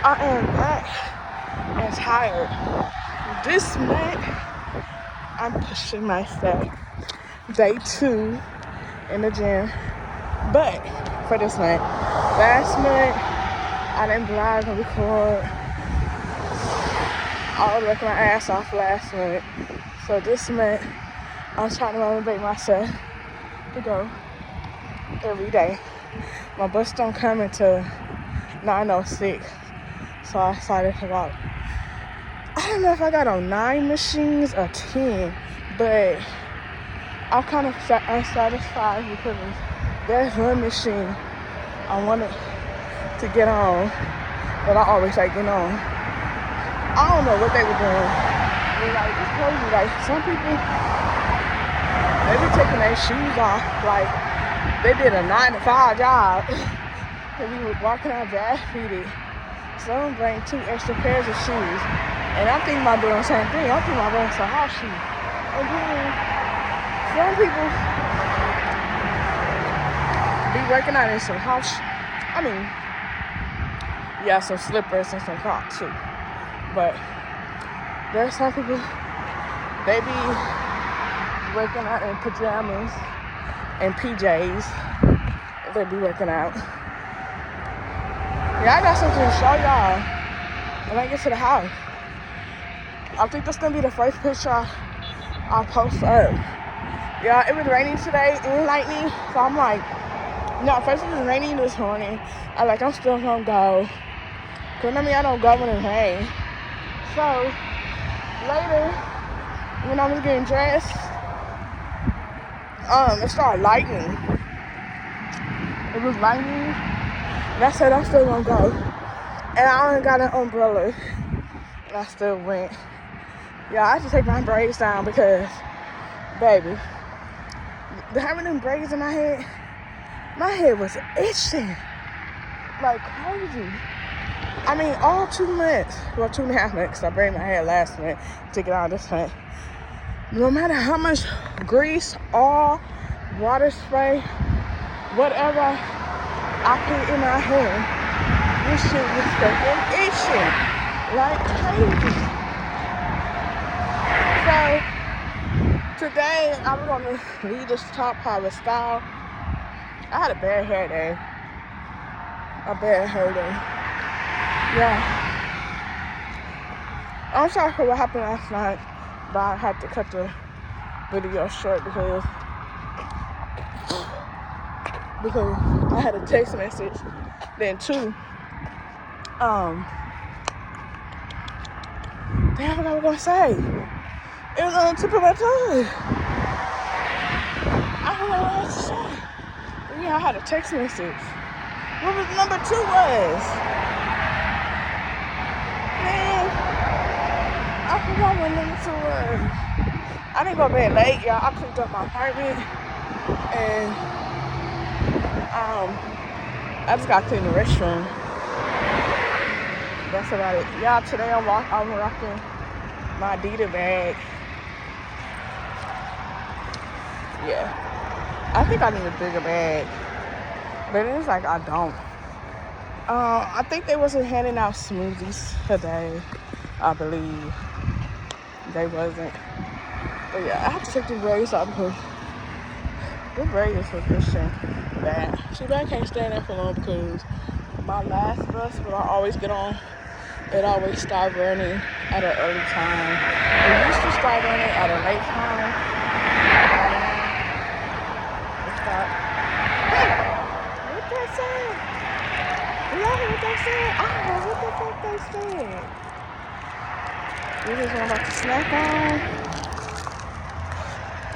I am back and tired. This month, I'm pushing myself. Day 2 in the gym. But for this month, last month, I didn't vlog and record. I was working my ass off last month. So this month, I'm trying to motivate myself to go every day. My bus don't come until 9:06. So I decided to walk. I don't know if I got on 9 machines or 10, but I'm kind of unsatisfied because there's one machine I wanted to get on, but I always like getting on. I don't know what they were doing. Like, it's crazy. Like, some people, they be taking their shoes off. Like, they did a 9-to-5 job. They be walking out barefooted. Some bring 2 extra pairs of shoes. And I'm thinking about doing the same thing. I'm thinking about wearing some house shoes. And then some people be working out in some house, some slippers and some Crocs too. But there's some people, they be working out in pajamas and PJs. They be working out. Yeah, I got something to show y'all when I get to the house. I think that's gonna be the first picture I'll post up. Yeah, it was raining today and lightning, so I'm like, no, first it was raining this morning. I'm still gonna go. Cause I don't go when it's rain. So later, when I was getting dressed, it started lightning. It was lightning, and I said I'm still gonna go. And I only got an umbrella, and I still went. Yeah, I had to take my braids down because, baby, having them braids in my head was itching like crazy. All 2 months, well, 2.5 months, I braided my hair last month, took it out this month. No matter how much grease, oil, water spray, whatever I put in my hair, this shit was fucking itching like crazy. So today I was gonna leave this top power style. I had a bad hair day. Yeah. I'm sorry for what happened last night, but I had to cut the video short because I had a text message. Then 2, damn, what I was gonna say. It was on the tip of my tongue. I don't know what else to say. But yeah, I had a text message. What was number 2 was? Man, I forgot what number 2 was. I didn't go to bed late, y'all. I cleaned up my apartment, and I just got to clean the restroom. That's about it. Yeah, today I'm rocking my Adidas bag. Yeah. I think I need a bigger bag, but it's like I don't. I think they wasn't handing out smoothies today. I believe they wasn't. But yeah, I have to take the braids off because the braids are pushing bad. See, I can't stand there for long because my last bus, when I always get on, it always start running at an early time. It used to start running at a late time. What they said? Y'all hear what they said? I don't know what the fuck they said. This is what I'm about to snack on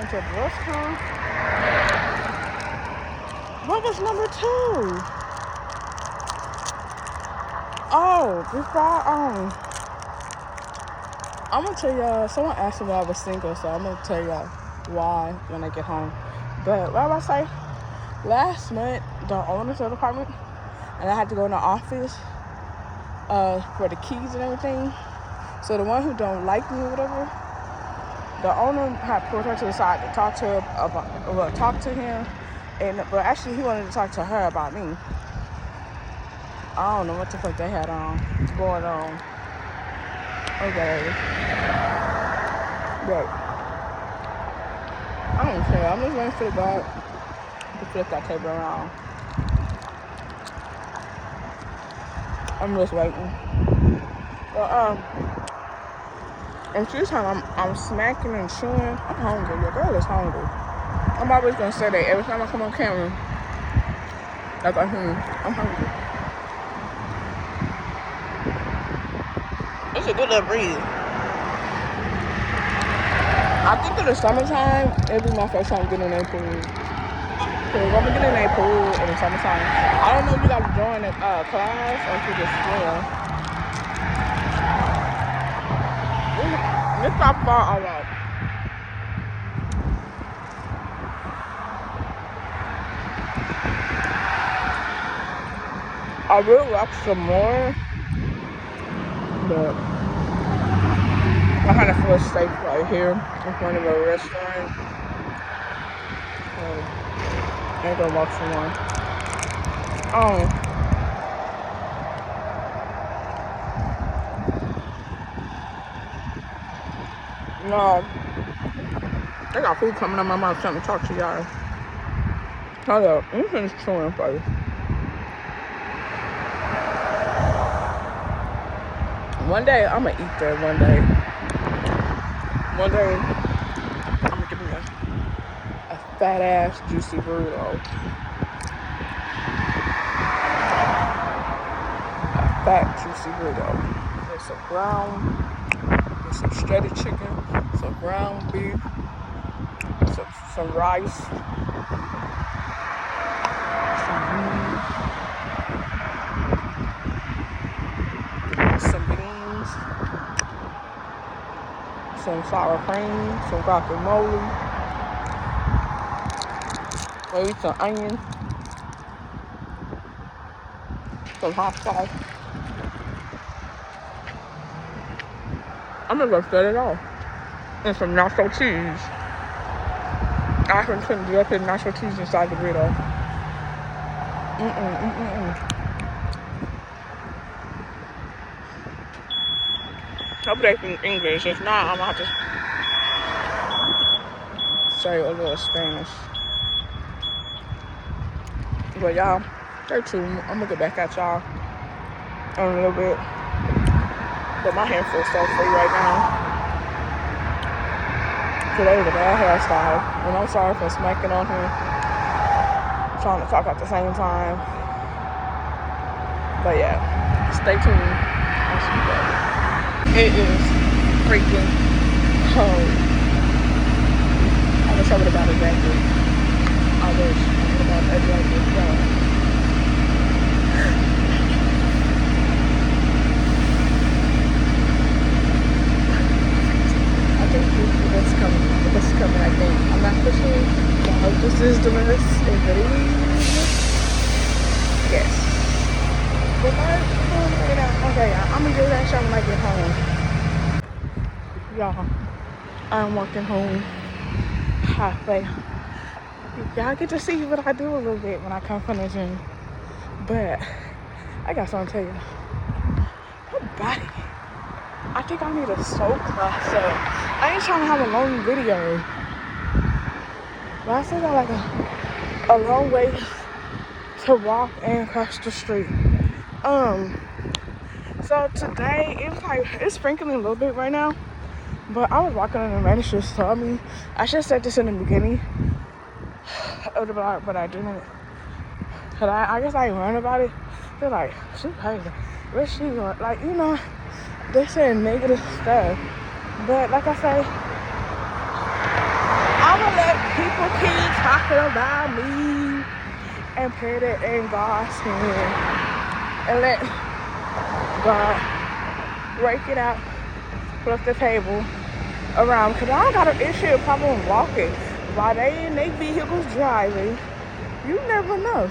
until the bus comes. What was number 2? Oh, I'm gonna tell y'all, someone asked me if I was single, so I'm gonna tell y'all why when I get home. But what was I say? Last month, the owners of the apartment, and I had to go in the office for the keys and everything. So the one who don't like me or whatever, the owner had pulled her to the side to talk to him, but actually he wanted to talk to her about me. I don't know what the fuck they had going on. Okay. But I don't care. I'm just waiting for the guard to flip that table around. I'm just waiting. But and she's time I'm smacking and chewing. I'm hungry. Your girl is hungry. I'm always gonna say that every time I come on camera. Like I'm hungry. It's a good little breeze. I think in the summertime, it'll be my first time getting in a pool. Because I'm gonna get in a pool in the summertime. I don't know if you guys join a class or if you just swim. It's not far all out. I will watch some more, but I kind of feel safe right here in front of a restaurant. I'm gonna watch some more. No, they got food coming out my mouth. Trying to talk to y'all. Hold up, let me finish chewing first. One day I'm gonna eat there. One day I'm gonna give me a fat ass juicy burrito. A fat juicy burrito. There's some ground, there's some shredded chicken, some ground beef, some rice, some beans, some sour cream, some guacamole, maybe some onion, some hot sauce. I'm gonna set it off. And some nacho cheese. I can put the nacho cheese inside the burrito. Hope they speak English. If not, I'm gonna have to say a little Spanish. But y'all, stay tuned. I'm gonna get back at y'all in a little bit. But my hair feels so free right now. Today was a bad hairstyle. And I'm sorry for smacking on her. Trying to talk at the same time. But yeah, stay tuned. I'll see you later. It is freaking cold. I wish I would have got a jacket. I wish I would have got a jacket. I think the bus is coming. The bus is coming, I think. I'm not for sure. I hope this is the bus. If it is, yes. But okay, I'm gonna do that shot when I get home. Y'all, I'm walking home halfway. Y'all get to see what I do a little bit when I come from the gym. But I got something to tell you. My body, I think I need a soul class. So I ain't trying to have a long video, but I still got like a long way to walk and cross the street. So today it's sprinkling a little bit right now, but I was walking in the manager, so I mean I should have said this in the beginning of the vlog, but I didn't. Cause I guess I ain't learned about it. They're like, she crazy. Where's she going? Like, you know, they saying negative stuff. But like I say, I'ma let people keep talking about me and put it in God's hand and let God break it out, flip the table around. Cause I got an issue problem walking while they in their vehicles driving. You never know.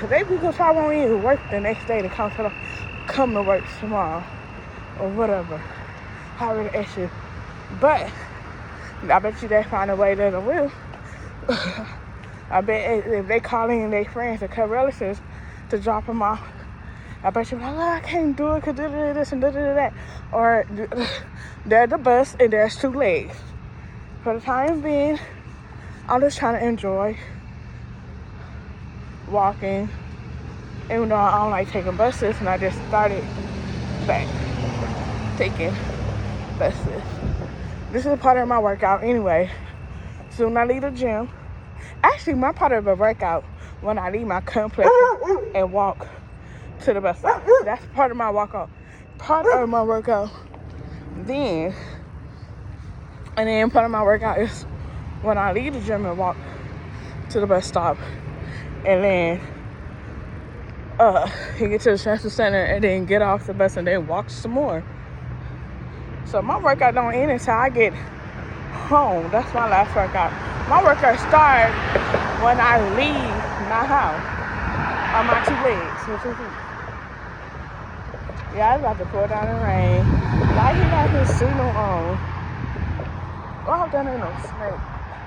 They because I won't even work the next day to come to work tomorrow or whatever. However the issue. But I bet you they find a way that they will. I bet if they call in their friends or relatives, to drop him off. I bet you, like, oh, I can't do it because this and that. Or there's the bus and there's 2 legs. For the time being, I'm just trying to enjoy walking. Even though I don't like taking buses, and I just started back taking buses. This is a part of my workout anyway. Soon I leave the gym. Actually, my part of the workout when I leave my complex and walk to the bus stop. That's part of my workout. Part of my workout. And then part of my workout is when I leave the gym and walk to the bus stop. And then you get to the transfer center and then get off the bus and then walk some more. So my workout don't end until I get home. That's my last workout. My workout starts when I leave my house on my 2 legs with 2 feet. Yeah, I was about to pour down the rain. Why he got his signal on? Well, I hope that ain't no snake.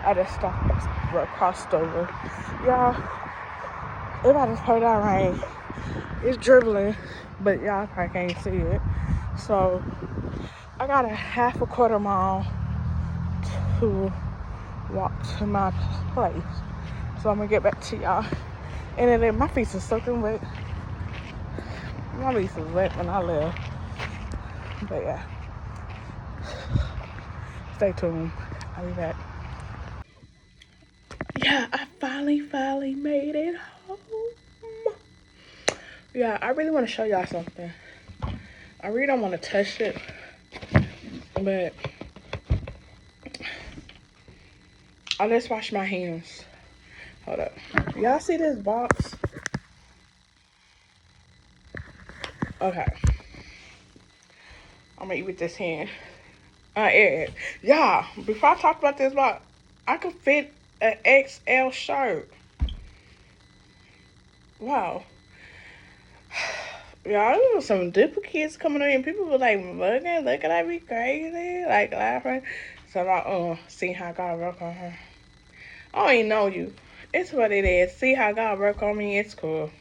I just stopped, crossed over. Y'all, it's about to pour down rain. It's dribbling, but y'all probably can't see it. So I got a half a quarter mile to walk to my place. So I'm gonna get back to y'all. And then my feet are soaking wet. My feet was wet when I left. But yeah. Stay tuned. I'll be back. Yeah, I finally made it home. Yeah, I really want to show y'all something. I really don't want to touch it, but I just washed my hands. Hold up. Y'all see this box? Okay. I'm gonna eat with this hand. Yeah, before I talk about this box, I could fit an XL shirt. Wow. Y'all, there was some duplicates coming in. People were like looking at me crazy, like laughing. So I see how God work on her. I don't even know you. It's what it is. See how God work on me. It's cool.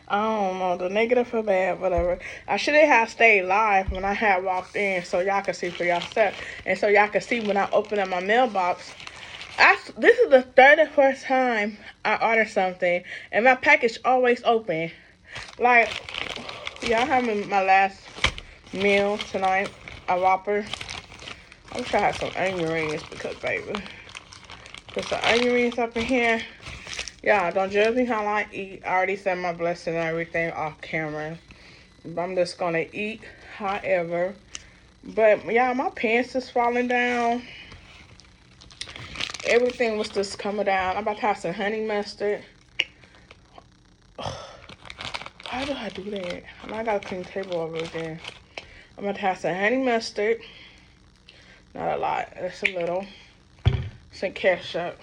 I don't know, the negative or bad, whatever. I should have stayed live when I had walked in so y'all can see for yourself. And so y'all can see when I open up my mailbox. This is the 31st time I order something, and my package always open. Like, y'all having my last meal tonight, a Whopper. I'm trying to have some onion rings because, baby, put some onion rings up in here. Yeah, don't judge me how I eat. I already said my blessing and everything off camera. I'm just going to eat however. But, yeah, my pants is falling down. Everything was just coming down. I'm about to have some honey mustard. Why do I do that? I got a clean table over there. I'm about to have some honey mustard. Not a lot. It's a little. Some ketchup.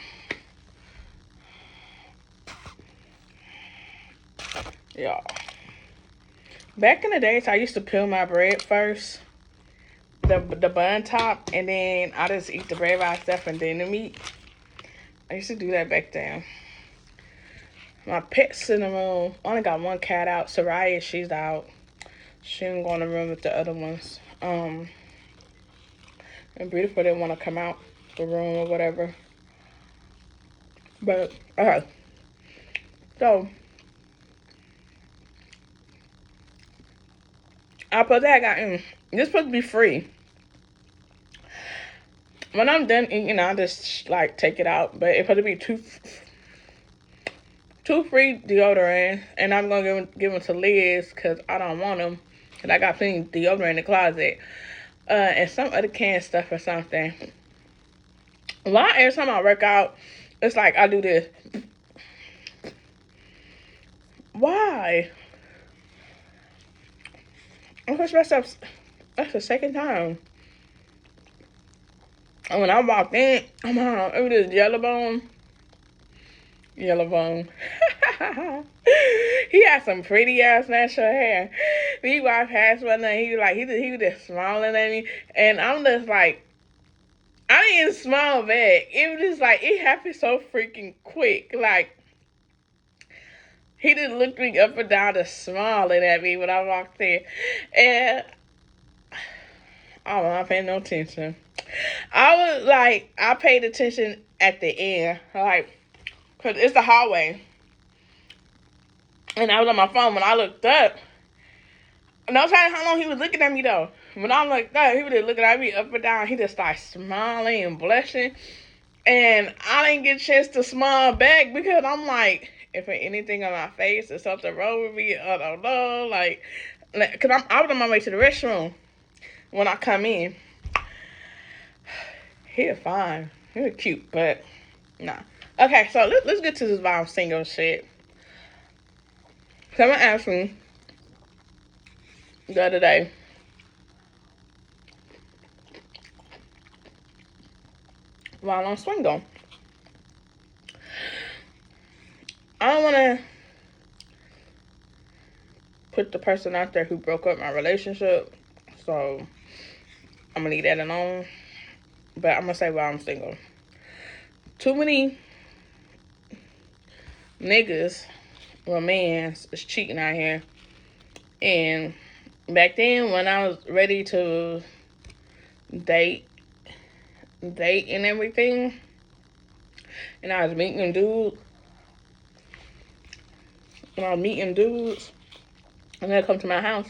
Y'all. Back in the days, I used to peel my bread first. The bun top. And then I just eat the bread by itself and then the meat. I used to do that back then. My pet's in the room. I only got one cat out. Soraya, she's out. She didn't go in the room with the other ones. And Beautiful didn't want to come out the room or whatever. But, okay. So, I put that guy in. This supposed to be free. When I'm done eating, I'll just, like, take it out. But it's supposed to be two free deodorant. And I'm going to give them to Liz because I don't want them. Because I got plenty of deodorant in the closet. And some other canned stuff or something. Why every time I work out, it's like I do this. Why? I'm pushing myself. That's the second time. And when I walked in, I'm on. It was this yellow bone. He had some pretty ass natural hair. He walked past one night. He was just smiling at me, and I'm just like, I didn't smile back. It was just like it happened so freaking quick. Like He just looked me up and down and smiling at me when I walked in. And I wasn't paying no attention. I paid attention at the end. Like, because it's the hallway. And I was on my phone when I looked up. No telling how long he was looking at me though. When I looked up, he was just looking at me up and down. He just started smiling and blushing. And I didn't get a chance to smile back because I'm like, if anything on my face or something wrong with me, I don't know. Cause I was on my way to the restroom when I come in. He was fine. He was cute, but nah. Okay, so let's get to this why I'm single shit. Someone asked me the other day, while I'm single. I don't want to put the person out there who broke up my relationship, so I'm gonna leave that alone. But I'm gonna say why I'm single. Too many niggas or mans is cheating out here. And back then, when I was ready to date and everything, and I was meeting dudes, and they come to my house,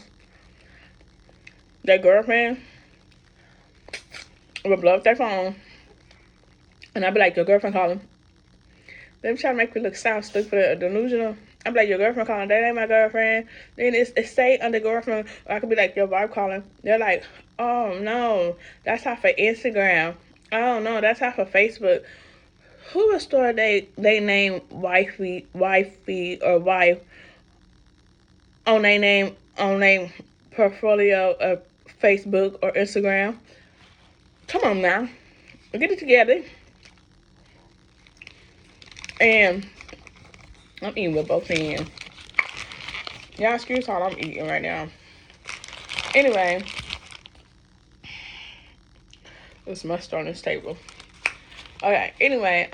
their girlfriend would blow up their phone, and I'd be like, your girlfriend calling. They be trying to make me look sound stupid or delusional. I'm like, your girlfriend calling. That ain't my girlfriend. Then it's say under girlfriend. Or I could be like, your wife calling. They're like, oh no, that's off of Instagram. Oh no, that's off of Facebook. Who would store they name wifey or wife on their portfolio of Facebook or Instagram? Come on now, get it together. And I'm eating with both hands. Y'all excuse how I'm eating right now. Anyway, there's mustard on this table. Okay, anyway,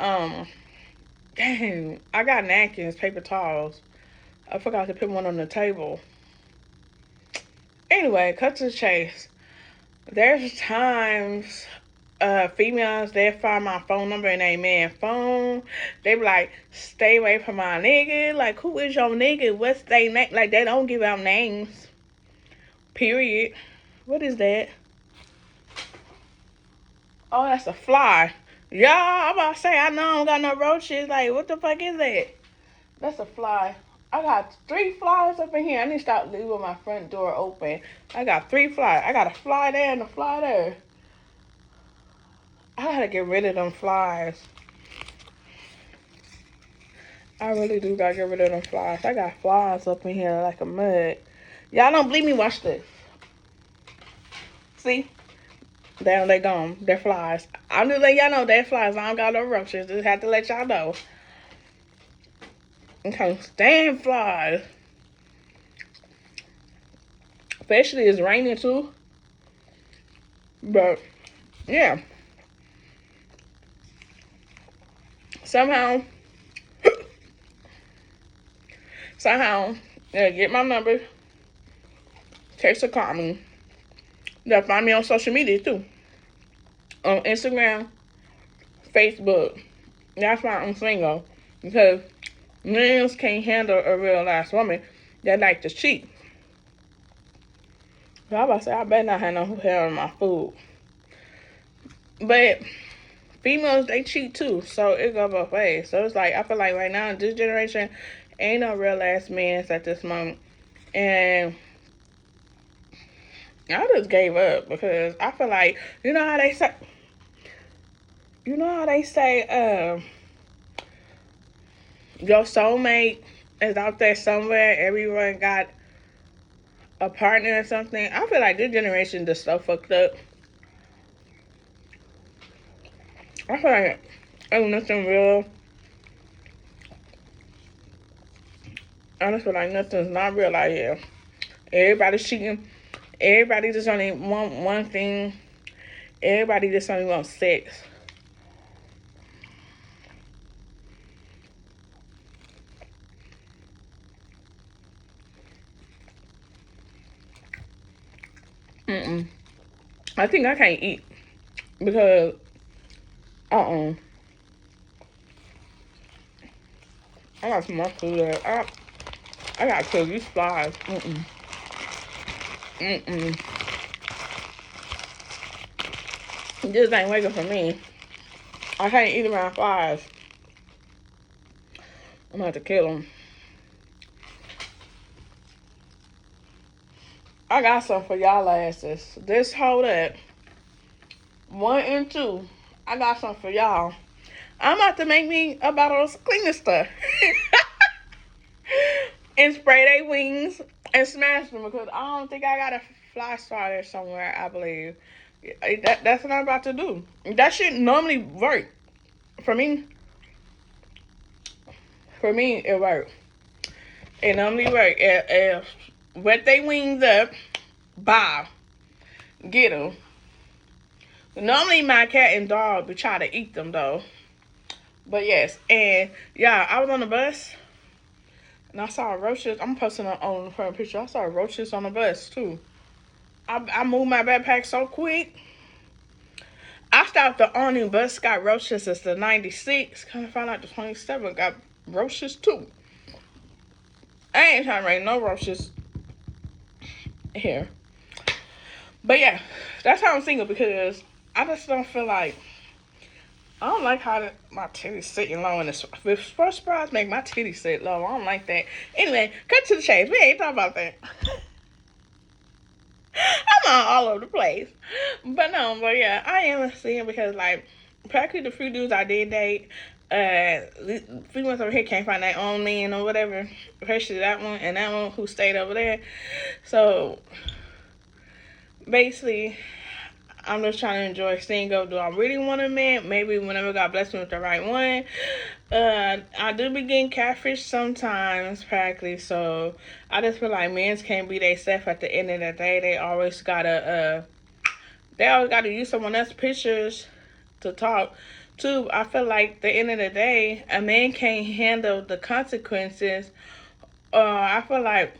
dang, I got napkins, paper towels. I forgot to put one on the table. Anyway, cut to the chase. There's times females, they find my phone number in a man's phone. They be like, stay away from my nigga. Like, who is your nigga? What's their name? Like, they don't give out names. Period. What is that? Oh, that's a fly. Y'all, I'm about to say, I know I don't got no roaches. Like, what the fuck is that? That's a fly. I got 3 flies up in here. I need to stop leaving my front door open. I got 3 flies. I got a fly there and a fly there. I gotta get rid of them flies. I really do gotta get rid of them flies. I got flies up in here like a mud. Y'all don't believe me? Watch this. See? Down they gone. They're flies. I'm just letting y'all know they're flies. I don't got no roaches. Just have to let y'all know. I can't stand flies. Especially it's raining too. But yeah. Somehow, get my number. Text or call me. They'll find me on social media too. On Instagram, Facebook. That's why I'm single. Because men can't handle a real ass woman that like to cheat. So I about to say, I better not have no hair on my food. But females, they cheat too. So it go both ways. So it's like, I feel like right now in this generation, ain't no real ass men at this moment. And I just gave up because I feel like, you know how they say, your soulmate is out there somewhere. Everyone got a partner or something. I feel like this generation just so fucked up. I feel like ain't nothing real. I just feel like nothing's not real out here. Everybody's cheating. Everybody just only want one thing. Everybody just only wants sex. I think I can't eat because I got some more food there. I gotta kill these flies. This ain't working for me. I can't eat around flies. I'm gonna have to kill them. I got some for y'all asses. This hold up. 1 and 2. I got some for y'all. I'm about to make me a bottle of cleaning stuff. And spray their wings and smash them because I don't think I got a fly starter somewhere, I believe. That's what I'm about to do. That shit normally work. For me, it works. It normally work. If wet they wings up, bow, get them. Normally my cat and dog be trying to eat them though. But yes, and yeah, I was on the bus and I saw roaches. I'm posting on the front picture. I saw roaches on the bus too. I moved my backpack so quick. I stopped the only bus got roaches is the 96. Kind of found out the 27 got roaches too. I ain't trying to raise no roaches here. But yeah, that's how I'm single because I just don't feel like I don't like how my titties sitting low in this. First bras make my titties sit low. I don't like that. Anyway, cut to the chase. We ain't talking about that. I'm all over the place. But yeah, I am seeing because like practically the few dudes I did date, females over here can't find their own man or whatever. Especially that one and that one who stayed over there. So basically I'm just trying to enjoy single. Do I really want a man? Maybe whenever God bless me with the right one. I do be getting catfish sometimes, practically. So I just feel like men can't be they self at the end of the day. They always gotta use someone else's pictures to talk to. I feel like at the end of the day, a man can't handle the consequences. I feel like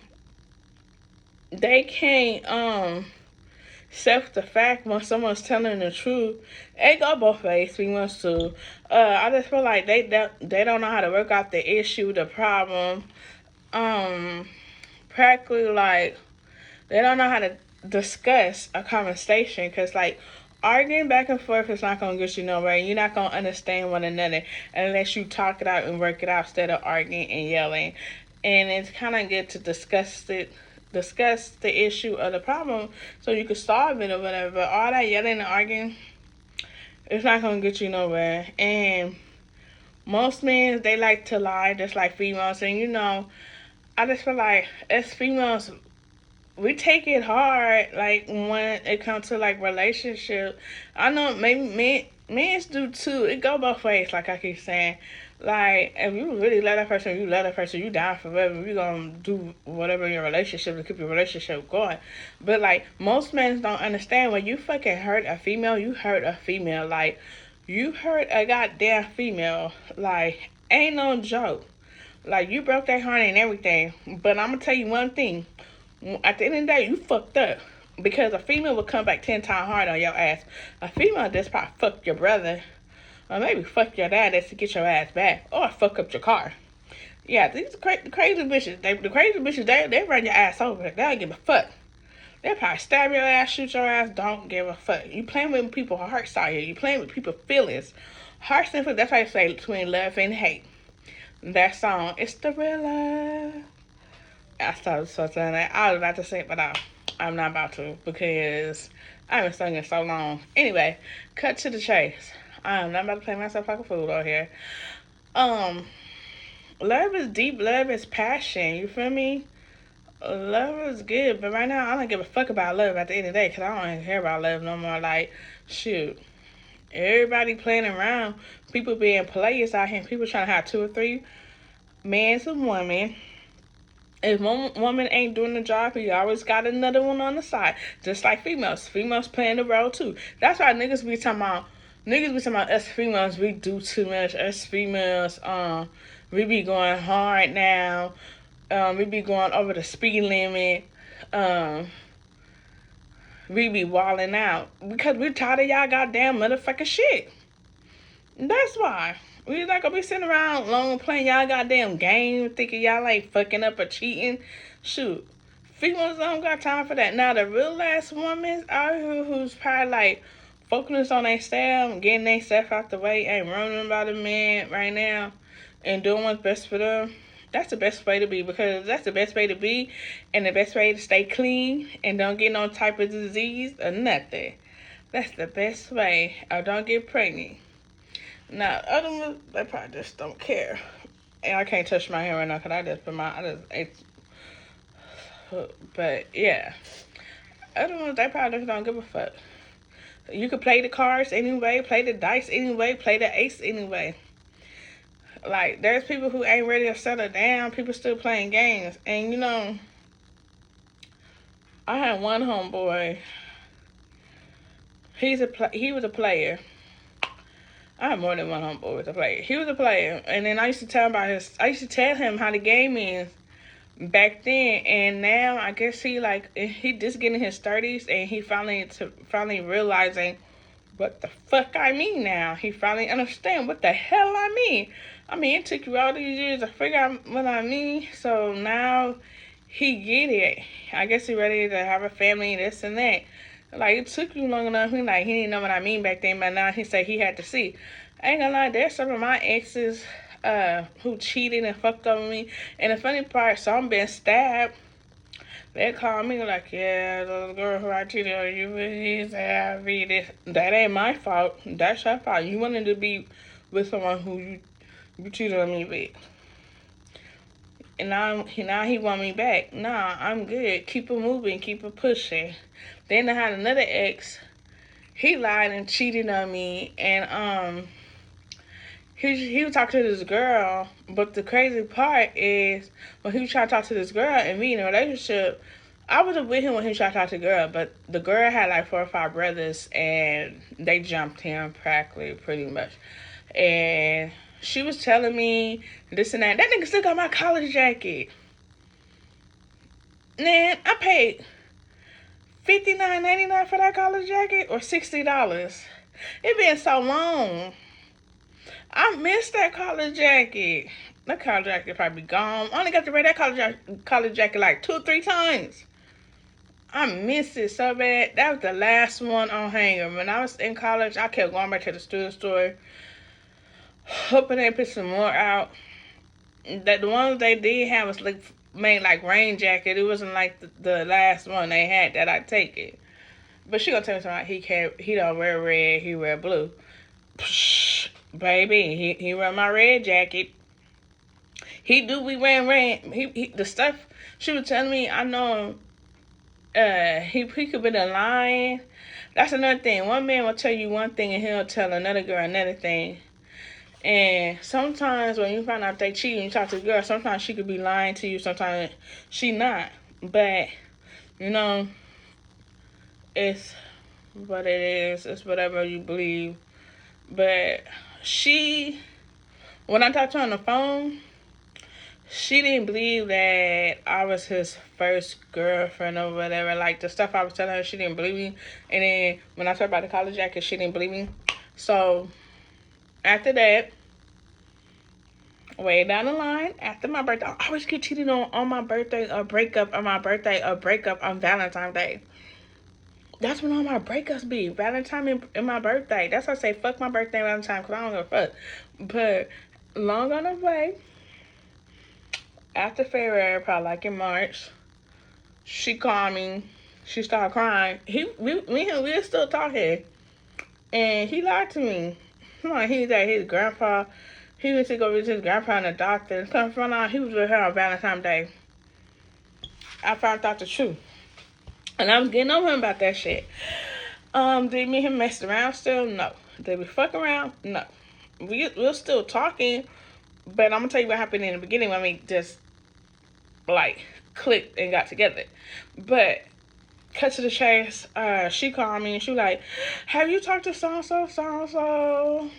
they can't accept the fact when someone's telling the truth. It go both ways. We want to. I just feel like they don't know how to work out the issue, the problem. Practically like they don't know how to discuss a conversation because like arguing back and forth is not gonna get you nowhere. You're not gonna understand one another unless you talk it out and work it out instead of arguing and yelling. And it's kind of good to discuss the issue of the problem so you can solve it or whatever. But all that yelling and arguing, it's not gonna get you nowhere. And most men they like to lie, just like females. And I just feel like as females, we take it hard. Like when it comes to like relationship, I know maybe men do too. It go both ways. Like I keep saying. Like, if you really love that person, you down forever. You gonna do whatever in your relationship to keep your relationship going. But, like, most men don't understand when you fucking hurt a female, you hurt a female. Like, you hurt a goddamn female. Like, ain't no joke. Like, you broke their heart and everything. But I'm gonna tell you one thing. At the end of the day, you fucked up. Because a female will come back 10 times harder on your ass. A female just probably fucked your brother. Or maybe fuck your dad to get your ass back. Or fuck up your car. Yeah, these crazy bitches. The crazy bitches, they run your ass over. They don't give a fuck. They'll probably stab your ass, shoot your ass, don't give a fuck. You playing with people's hearts out here. You playing with people's feelings. Hearts and feelings, that's how you say between love and hate. That song, it's the real love. I started saying that. I was about to sing it, but I'm not about to because I haven't sung it so long. Anyway, cut to the chase. I'm not about to play myself like a fool out here. Love is deep. Love is passion. You feel me? Love is good, but right now I don't give a fuck about love at the end of the day because I don't even care about love no more. Like, shoot. Everybody playing around. People being players out here. People trying to have 2 or 3 men and women. If one woman ain't doing the job, you always got another one on the side. Just like females. Females playing the role too. That's why niggas be talking about us females, we do too much. Us females, we be going hard now. We be going over the speed limit. we be walling out because we're tired of y'all goddamn motherfucking shit. That's why. We not gonna be sitting around long playing y'all goddamn game thinking y'all ain't fucking up or cheating. Shoot. Females don't got time for that. Now the real ass women out here who's probably like focused on their self, getting their stuff out the way, ain't running about a man right now and doing what's best for them. That's the best way to be, because that's the best way to be and the best way to stay clean and don't get no type of disease or nothing. That's the best way. Or don't get pregnant. Now, other ones, they probably just don't care. And I can't touch my hair right now because I just ate. But yeah, other ones, they probably just don't give a fuck. You could play the cards anyway, play the dice anyway, play the ace anyway. Like, there's people who ain't ready to settle down. People still playing games. And, you know, I had one homeboy. He was a player. I had more than one homeboy was a player. He was a player. And then I used to tell him how the game is back then, and now I guess he just getting his 30s, and he finally realizing what the fuck I mean now. He finally understand what the hell I mean. I mean, it took you all these years to figure out what I mean, so now he get it. I guess he ready to have a family, this and that. Like, it took you long enough. He didn't know what I mean back then, but now he said he had to see. I ain't gonna lie, there's some of my exes who cheated and fucked over me. And the funny part, so I'm being stabbed. They call me like, yeah, the girl who I cheated on you with, that ain't my fault. That's your fault. You wanted to be with someone who you cheated on me with. And now he want me back. Nah, I'm good. Keep it moving. Keep it pushing. Then I had another ex. He lied and cheated on me. And he was talking to this girl. But the crazy part is when he was trying to talk to this girl and me in a relationship, I was with him when he was trying to talk to the girl. But the girl had like 4 or 5 brothers, and they jumped him practically, pretty much. And she was telling me this and that. That nigga still got my college jacket. Man, I paid $59.99 for that college jacket, or $60. It been so long. I missed that college jacket. That college jacket probably gone. I only got to wear that college jacket like 2 or 3 times. I missed it so bad. That was the last one on hanger. When I was in college, I kept going back to the student store, hoping they put some more out. That the ones they did have was like made like rain jacket. It wasn't like the last one they had that I take it. But she gonna tell me something. He don't wear red. He wear blue. Psh, baby, he wear my red jacket. He do be wearing red. He the stuff she was telling me. I know. He could be lying. That's another thing. One man will tell you one thing and he'll tell another girl another thing. And sometimes when you find out they cheat and you talk to the girl, sometimes she could be lying to you, sometimes she not. But, you know, it's what it is. It's whatever you believe. But when I talked to her on the phone, she didn't believe that I was his first girlfriend or whatever. Like, the stuff I was telling her, she didn't believe me. And then when I talked about the college jacket, she didn't believe me. So after that, way down the line, after my birthday, I always get cheated on my birthday, or breakup on my birthday, or breakup on Valentine's Day. That's when all my breakups be. Valentine and my birthday. That's why I say fuck my birthday and Valentine, because I don't give a fuck. But long on the way, after February, probably like in March, she called me. She started crying. We were still talking. And he lied to me. He was at his grandpa. He went to go visit his grandpa and the doctor. And come find out he was with her on Valentine's Day. I found out the truth. And I was getting on him about that shit. Did me and him mess around still? No. Did we fuck around? No. We're still talking. But I'm going to tell you what happened in the beginning when we just, like, clicked and got together. But cut to the chase, she called me and she was like, have you talked to so-and-so?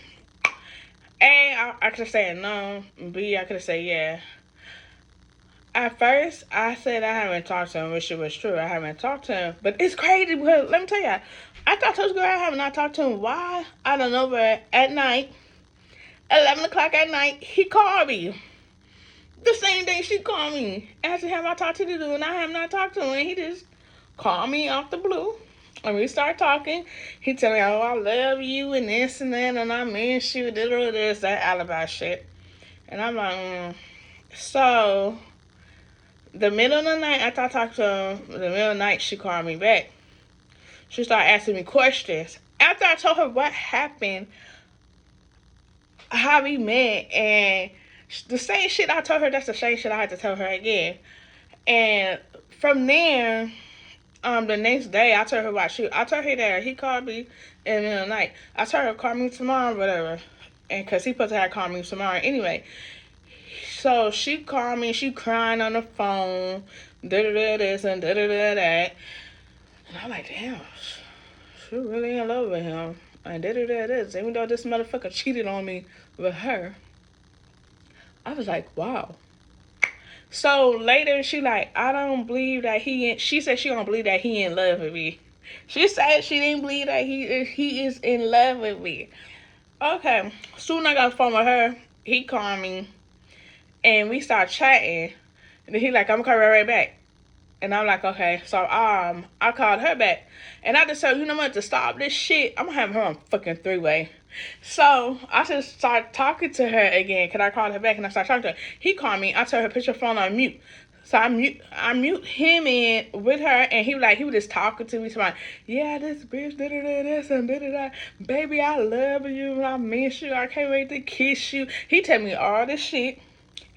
A, I could have said no. B, I could have said yeah. at first, I said I haven't talked to him, which it was true. I haven't talked to him. But it's crazy because, let me tell you, I thought to this girl I have not talked to him. Why? I don't know, but at night, 11 o'clock at night, he called me. The same day she called me. Asking have I talked to the dude, and I have not talked to him. And he just called me off the blue. And we start talking. He tell me, oh, I love you, and this and that, and I miss you, this, that alibi shit. And I'm like, So, the middle of the night, after I talked to him, the middle of the night, she called me back. She started asking me questions. After I told her what happened, how we met, and the same shit I told her, that's the same shit I had to tell her again. And from there, the next day, I told her about shoot. I told her that he called me in the middle of the night. I told her call me tomorrow, whatever. And because he supposed to have called me tomorrow anyway. So she called me, she crying on the phone, da-da-da this and da-da-da that. And I'm like, damn, she really in love with him. And da-da-da this. Even though this motherfucker cheated on me with her. I was like, wow. So later, she like, I don't believe that she said she don't believe that he in love with me. She said she didn't believe that he is in love with me. Okay, soon I got a phone with her. He called me, and we start chatting. And then he like, I'm gonna call right back. And I'm like, okay. So I called her back, and I just said, you know what? To stop this shit, I'm gonna have her on fucking 3-way. So I just started talking to her again. Cause I called her back and I started talking to her. He called me. I told her put your phone on mute. So I mute him in with her, and he was just talking to me. So like, yeah, this bitch da da da this and da da da. Baby, I love you. I miss you. I can't wait to kiss you. He tell me all this shit.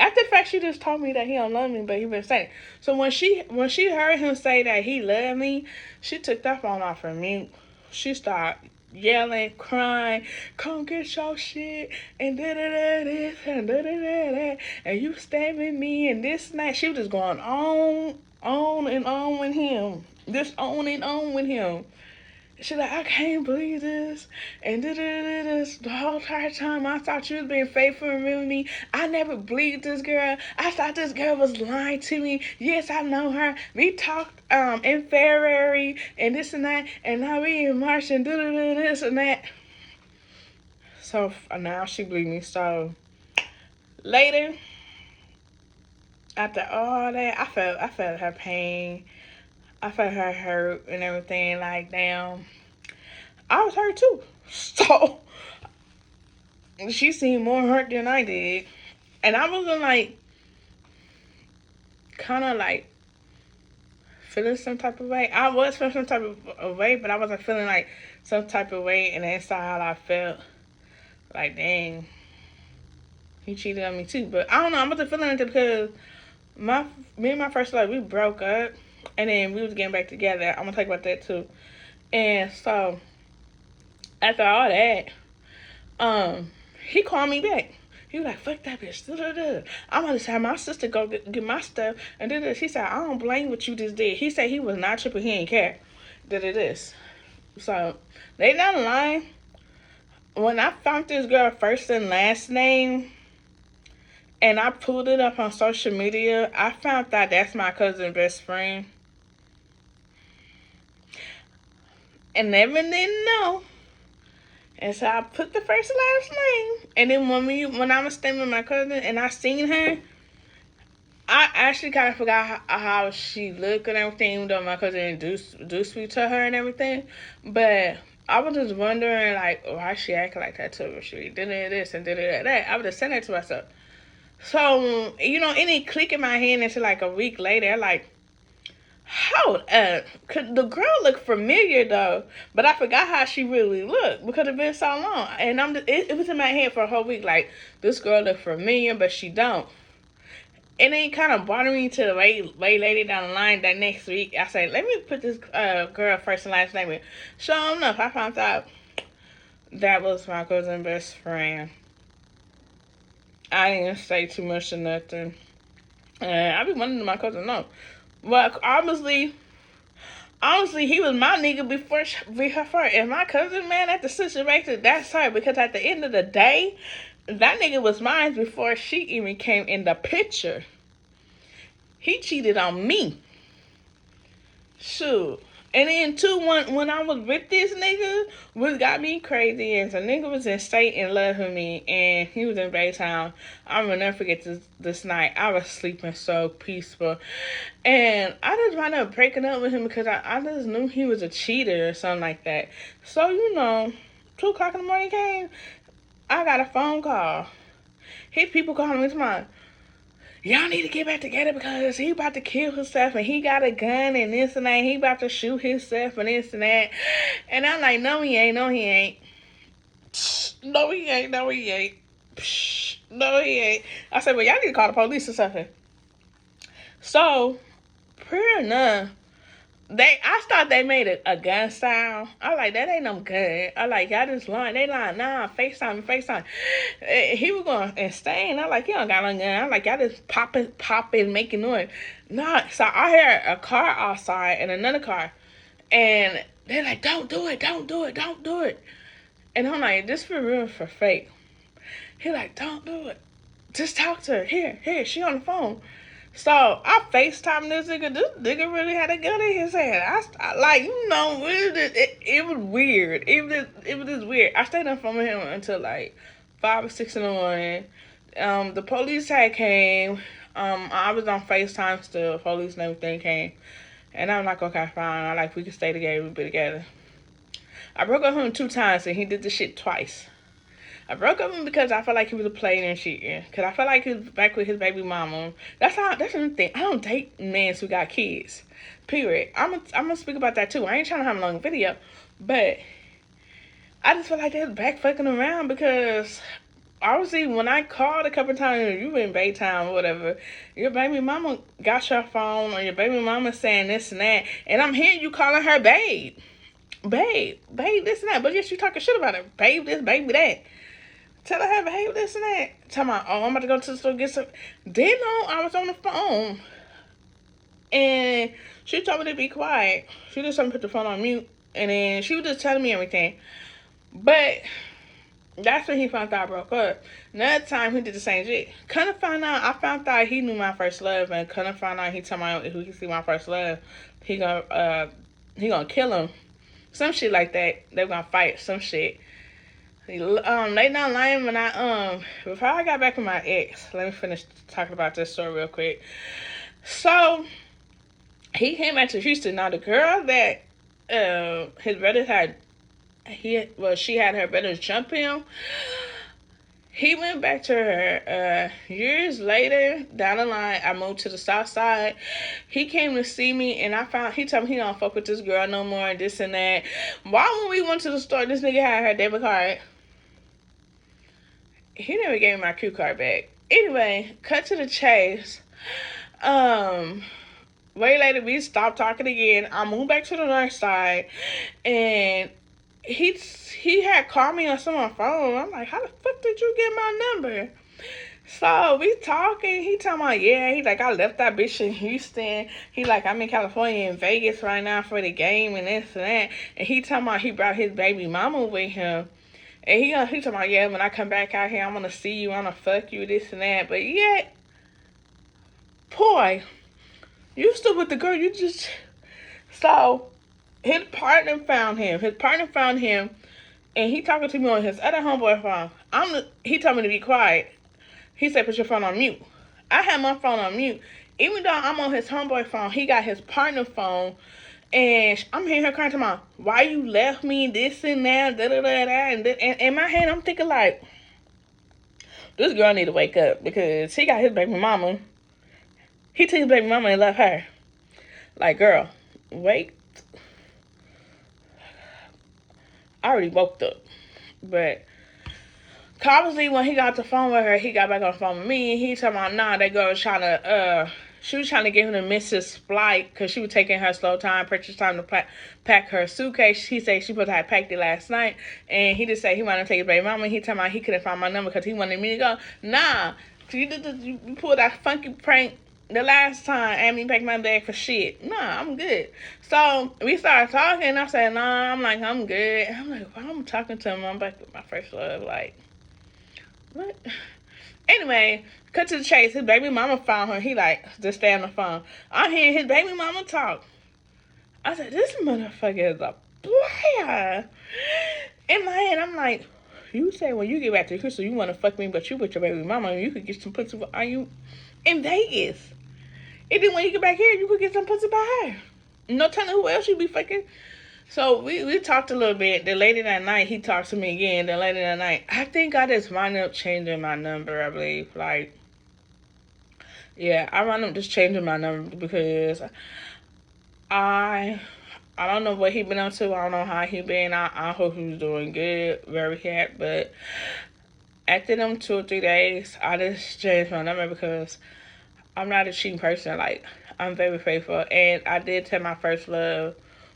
After the fact, she just told me that he don't love me, but he been saying. So when she heard him say that he loved me, she took that phone off of mute. She started yelling, crying, come get your shit, and da-da-da this, and da-da-da that, and you stabbing me, and this and that. She was just going on and on with him. Just on and on with him. She's like, I can't believe this, and this. The whole entire time I thought you was being faithful and real with me. I never believed this girl. I thought this girl was lying to me. Yes, I know her. We talked in February and this and that, and now we in March and this and that. So now she believed me. So later, after all that, I felt her pain. I felt her hurt and everything. Like, damn, I was hurt too. So she seemed more hurt than I did. And I wasn't like, kind of like feeling some type of way. I was feeling some type of way, but I wasn't feeling like some type of way. And inside how I felt, like, dang, he cheated on me too. But I don't know, I wasn't feeling it because me and my first love, we broke up. And then we was getting back together. I'm going to talk about that too. And so, after all that, he called me back. He was like, fuck that bitch. I'm going to have my sister go get my stuff. And then he said, I don't blame what you just did. He said he was not tripping. He didn't care. This. So, later down the line, when I found this girl first and last name, and I pulled it up on social media, I found out that's my cousin's best friend. And never didn't know. And so I put the first and last name. And then when I was staying with my cousin and I seen her, I actually kind of forgot how she looked and everything, even though my cousin do speak to her and everything. But I was just wondering, like, why she acting like that to her. She did this and did that. I was just saying that to myself. So, it didn't click in my head until like a week later. Like, hold up. The girl looked familiar though, but I forgot how she really looked because it's been so long. And it was in my head for a whole week. Like, this girl looked familiar, but she don't. And then kind of bothered me to the way later down the line that next week. I said, let me put this girl first and last name in. Sure enough, I found out that was my cousin's best friend. I didn't say too much or nothing. And I be wanting my cousin know. But obviously, he was my nigga before her. And my cousin, man, at the situation, that's her. Because at the end of the day, that nigga was mine before she even came in the picture. He cheated on me. Shoot. And then too, when I was with this nigga, what got me crazy is a nigga was in state and love with me, and he was in Baytown. I will never forget this night. I was sleeping so peaceful, and I just wound up breaking up with him because I just knew he was a cheater or something like that. So 2 o'clock in the morning came. I got a phone call. His people calling me tomorrow. Y'all need to get back together because he about to kill himself and he got a gun and this and that. He about to shoot himself and this and that. And I'm like, no, he ain't. No, he ain't. No, he ain't. No, he ain't. No, he ain't. I said, well, y'all need to call the police or something. So, pretty enough, I thought they made a gun style. I like, that ain't no gun. I like, y'all just lying. They lying. Nah, FaceTime. He was going insane. I like, you don't got no gun. I like, y'all just popping, making noise. Nah, so I heard a car outside and another car. And they're like, don't do it. And I'm like, this for real, for fake. He like, don't do it. Just talk to her. Here, she on the phone. So I FaceTime this nigga. This nigga really had a gun in his hand. I like, it was weird. It was just weird. I stayed on the phone with him until like 5 or 6 in the morning. The police had came. I was on FaceTime still. Police and everything came, and I'm like, okay, fine. I like, we can stay together. We be together. I broke up with him 2 times, and he did the shit twice. I broke up with him because I felt like he was a player and cheating. Because I felt like he was back with his baby mama. That's another thing. I don't date men who got kids. Period. I'm gonna speak about that too. I ain't trying to have a long video. But I just feel like they're back fucking around because obviously when I called a couple times, you in Baytown or whatever, your baby mama got your phone or your baby mama saying this and that. And I'm hearing you calling her babe, this and that. But yes, you talking shit about her. Babe this, baby that. Tell her, behave this and that. Tell me, oh, I'm about to go to the store and get some. Didn't know I was on the phone. And she told me to be quiet. She just told me to put the phone on mute. And then she was just telling me everything. But that's when he found out I broke up. Another time he did the same shit. I found out he knew my first love. And found out he told me if he can see my first love, he gonna kill him. Some shit like that. They were gonna fight. Some shit. They not lying when before I got back with my ex, let me finish talking about this story real quick. So he came back to Houston. Now the girl that his brothers had, she had her brothers jump him. He went back to her years later down the line. I moved to the south side. He came to see me, and he told me he don't fuck with this girl no more, and this and that. Why when we went to the store, this nigga had her debit card. He never gave me my Q card back. Anyway, cut to the chase. Way later, we stopped talking again. I moved back to the north side, and he had called me on someone's phone. I'm like, how the fuck did you get my number? So we talking. He talking about, yeah. He's like, I left that bitch in Houston. He like, I'm in California, in Vegas right now for the game and this and that. And he talking about he brought his baby mama with him. And he talking about, yeah, when I come back out here, I'm going to see you, I'm going to fuck you, this and that. But yet, boy, you still with the girl, you just... So, his partner found him, and he talking to me on his other homeboy phone. He told me to be quiet. He said, put your phone on mute. I had my phone on mute. Even though I'm on his homeboy phone, he got his partner phone. And I'm hearing her crying to my, why you left me, this and that, and in my head, I'm thinking like, this girl need to wake up because he got his baby mama. He took his baby mama and left her. Like, girl, wait. I already woke up. But obviously when he got the phone with her, he got back on the phone with me. And he told me, nah, that girl was trying to, she was trying to get him to miss his flight because she was taking her slow time, precious time to pack her suitcase. He said she supposed to have packed it last night. And he just said he wanted to take his baby mama. He told me he couldn't find my number because he wanted me to go. Nah, you pulled that funky prank the last time and me packed my bag for shit. Nah, I'm good. So we started talking. I said, nah, I'm good. I'm like, why I'm talking to him? I'm back with my first love. Like, what? Anyway, cut to the chase. His baby mama found her. He like, just stay on the phone. I'm hearing his baby mama talk. I said, this motherfucker is a player. In my head, I'm like, you say when you get back to the crystal, you want to fuck me, but you with your baby mama, and you could get some pussy. Are you in Vegas? And then when you get back here, you could get some pussy by her. No telling who else you be fucking. So we talked a little bit. Then later that night, he talked to me again. Then later that night, I think I just wound up changing my number, I believe. Like, yeah, I wound up just changing my number because I don't know what he been up to. I don't know how he been. I hope he's doing good, very happy. But after them 2 or 3 days, I just changed my number because I'm not a cheating person. Like, I'm very faithful. And I did tell my first love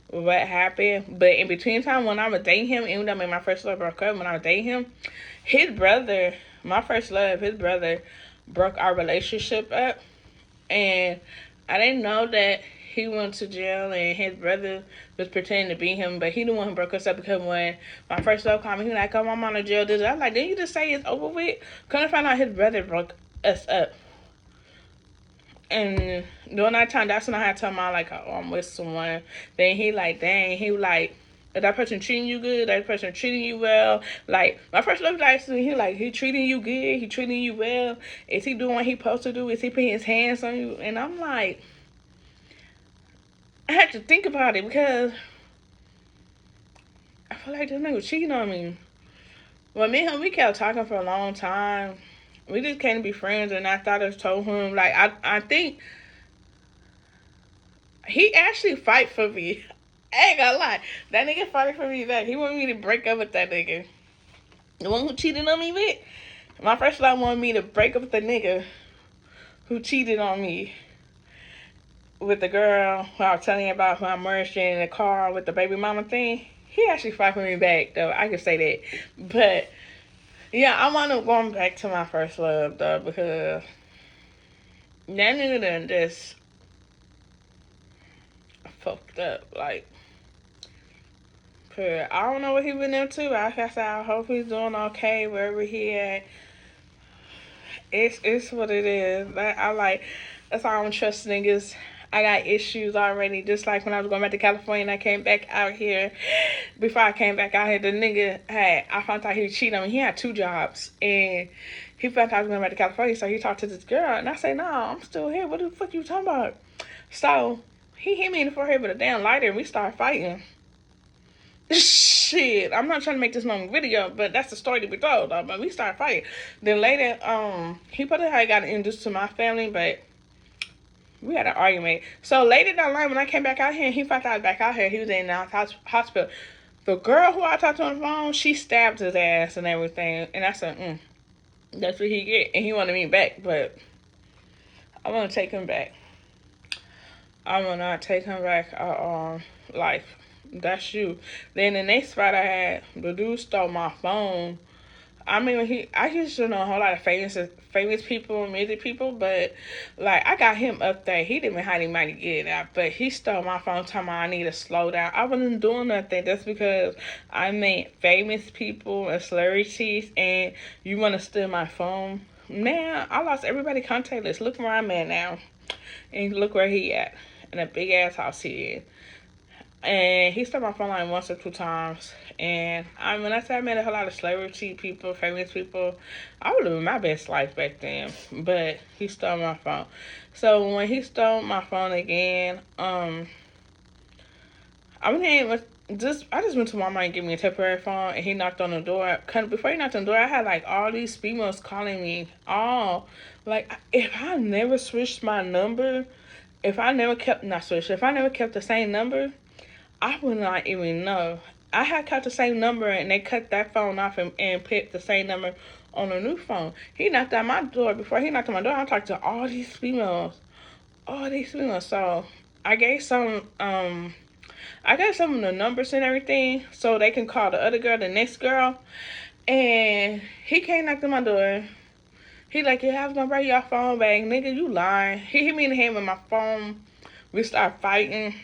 what happened. But in between time, when I was dating him, even though my first love broke up, when I was dating him, his brother, my first love, his brother broke our relationship up. And I didn't know that he went to jail and his brother was pretending to be him, but he the one who broke us up because when my first love called me, he was like, oh, I'm on a jail. I was like, didn't you just say it's over with? Couldn't find out his brother broke us up. And during that time, that's when I had to tell him, like, oh, I'm with someone. Then he like, dang, he like, is that person treating you good? That person treating you well? Like, my first love like, he treating you good? He treating you well? Is he doing what he supposed to do? Is he putting his hands on you? And I'm like, I had to think about it because I feel like this nigga was cheating on me. Well, me and him, we kept talking for a long time. We just can't be friends, and I thought I told him, like, I think he actually fight for me. I ain't gonna lie. That nigga fighting for me back. He wanted me to break up with that nigga. The one who cheated on me with. My first love wanted me to break up with the nigga who cheated on me with the girl who I was telling you about, who I merged in the car with the baby mama thing. He actually fought for me back, though. I can say that. But, yeah, I want to go back to my first love, though, because that nigga done just fucked up. Like, I don't know what he been into. Like I said, I hope he's doing okay wherever he at. It's what it is. That's why I don't trust niggas. I got issues already. Just like when I was going back to California and I came back out here. Before I came back out here, the nigga I found out he cheated on me. He had 2 jobs. And he found out I was going back to California. So he talked to this girl. And I said, no, I'm still here. What the fuck you talking about? So he hit me in the forehead with a damn lighter and we started fighting. Shit, I'm not trying to make this long video, but that's the story to be told. But we started fighting. Then later, he probably had got introduced to my family, but we had an argument. So later down the line, when I came back out here, and he found out I was back out here. He was in the hospital. The girl who I talked to on the phone, she stabbed his ass and everything. And I said, that's what he get. And he wanted me back, but I want to take him back. I will not take him back life. That's you. Then the next fight I had, the dude stole my phone. I mean, I used to know a whole lot of famous people, music people, but like I got him up there. He didn't even how he might get it out, but he stole my phone. Telling me I need to slow down. I wasn't doing nothing. That's because I met famous people and celebrities, and you want to steal my phone? Man, I lost everybody contact list. Look where I'm at now, and look where he at in a big ass house he is. And he stole my phone line 1 or 2 times. And when I say I met a whole lot of celebrity people, famous people, I was living my best life back then. But he stole my phone. So when he stole my phone again, I just went to Walmart and gave me a temporary phone, and he knocked on the door. Before he knocked on the door, I had like all these females calling me. Like if I never switched my number, if I never kept the same number, I would not even know. I had kept the same number and they cut that phone off and put the same number on a new phone. He knocked on my door. Before he knocked on my door, I talked to all these females. So I gave some of the numbers and everything so they can call the other girl, the next girl. And he came knocked on my door. He like, yeah, I was gonna bring your phone back. Nigga, you lying. He hit me in the head with my phone. We started fighting.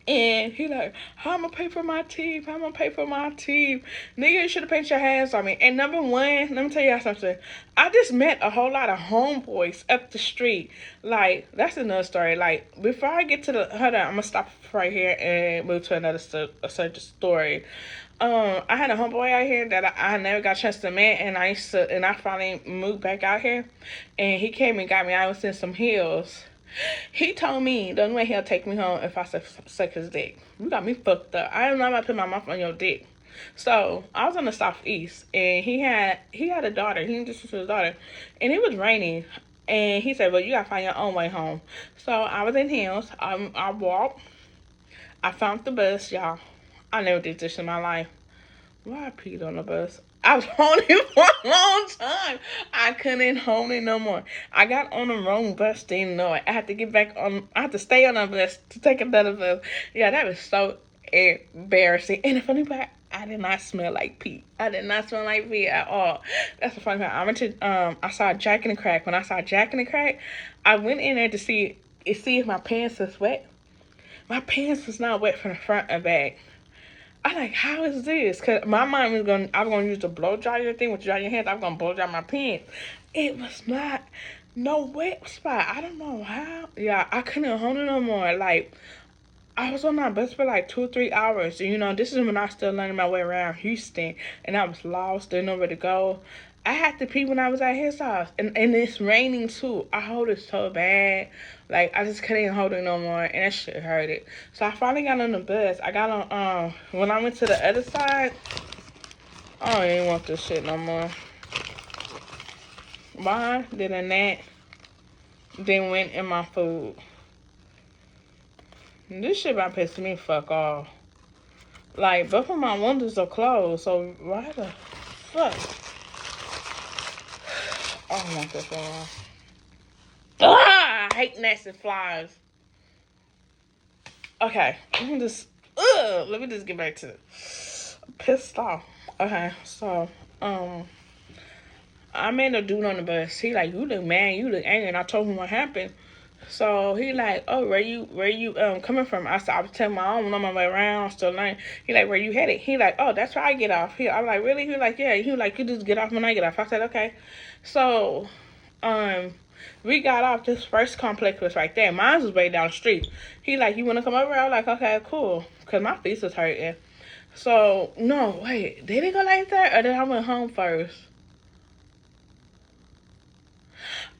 And he like, how I'm gonna pay for my teeth? How I'm gonna pay for my teeth? Nigga, you should have paid your hands on me. And number one, let me tell y'all something. I just met a whole lot of homeboys up the street. Like, that's another story. Like, before I get to the, hold on, I'm gonna stop right here and move to another story. I had a homeboy out here that I never got a chance to meet, and I finally moved back out here, and he came and got me. I was in some heels. He told me the only way he'll take me home if I suck his dick. You got me fucked up. I am not about to put my mouth on your dick. So I was in the southeast, and he had a daughter. He introduced his daughter, and it was raining. And he said, "Well, you gotta find your own way home." So I was in heels. I walked. I found the bus, y'all. I never did this in my life. Why I peed on the bus? I was holding it for a long time. I couldn't hold it no more. I got on the wrong bus, didn't know it. I had to get back on. I had to stay on the bus to take another bus. Yeah, that was so embarrassing. And the funny part, I did not smell like pee. I did not smell like pee at all. That's the funny part. I went to I saw Jack in the Crack. When I saw Jack in the Crack, I went in there to see if my pants was wet. My pants was not wet from the front and back. I like, how is this? Cause my mind was I was gonna use the blow dryer thing, with dry your hands. I was gonna blow dry my pants. It was not no wet spot. I don't know how. Yeah, I couldn't hold it no more. Like, I was on that bus for like 2 or 3 hours. You know, this is when I was still learning my way around Houston, and I was lost, didn't know where to go. I had to pee when I was at his house, and it's raining too. I hold it so bad, like I just couldn't hold it no more, and that shit hurt it. So I finally got on the bus. I got on. When I went to the other side, I don't even want this shit no more. Why did a gnat then went in my food? This shit about pissing me fuck off. Like, both of my windows are closed, so why the fuck? I don't want this one. I hate nasty flies. Okay, let me just get back to it. I'm pissed off. Okay, so I met a dude on the bus. He like, you look mad, you look angry, and I told him what happened. So he like, oh, where you coming from? I said, I was telling him I don't know my way around, still learning. He like, where you headed? He like, oh, that's where I get off. I'm like, really? He like, yeah. He like, you just get off when I get off. I said, okay. So, we got off. This first complex was right there. Mine was way down the street. He like, you wanna come over? I was like, okay, cool, cause my feet was hurting. So no, wait, did it go like that, or did I went home first?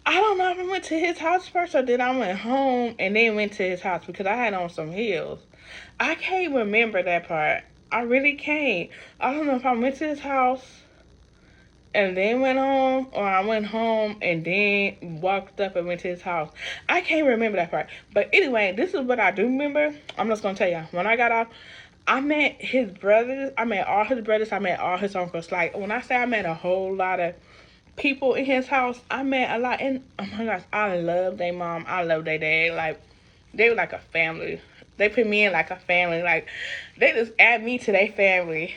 I don't know if I went to his house first or did I went home and then went to his house because I had on some heels. I can't remember that part. I really can't. I don't know if I went to his house and then went home, or I went home and then walked up and went to his house. I can't remember that part. But anyway, this is what I do remember. I'm just gonna tell you. When I got off, I met his brothers. I met all his brothers. I met all his uncles. Like, when I say I met a whole lot of people in his house, I met a lot. And oh my gosh, I love their mom. I love their dad. Like, they were like a family. They put me in like a family. Like, they just add me to their family.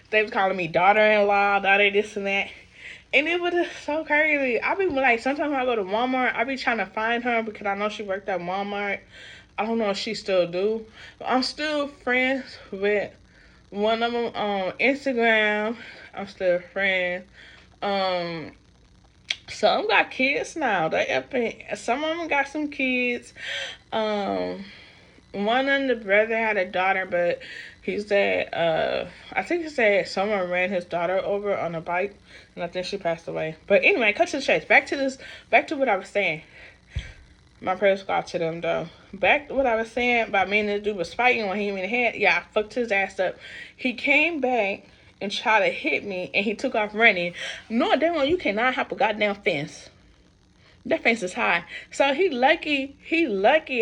They was calling me daughter-in-law, daughter this and that. And it was just so crazy. I be like, sometimes when I go to Walmart, I be trying to find her because I know she worked at Walmart. I don't know if she still do. But I'm still friends with one of them on Instagram. I'm still friends. Some got kids now. They up in, some of them got some kids. One of the brother had a daughter, but he said, I think he said someone ran his daughter over on a bike, and I think she passed away. But anyway, cut to the chase. Back to what I was saying. My prayers go out to them, though. Back to what I was saying about me and this dude was fighting when he hit me in the head. Yeah, I fucked his ass up. He came back and tried to hit me, and he took off running. No, damn well, you cannot hop a goddamn fence. That fence is high. So he lucky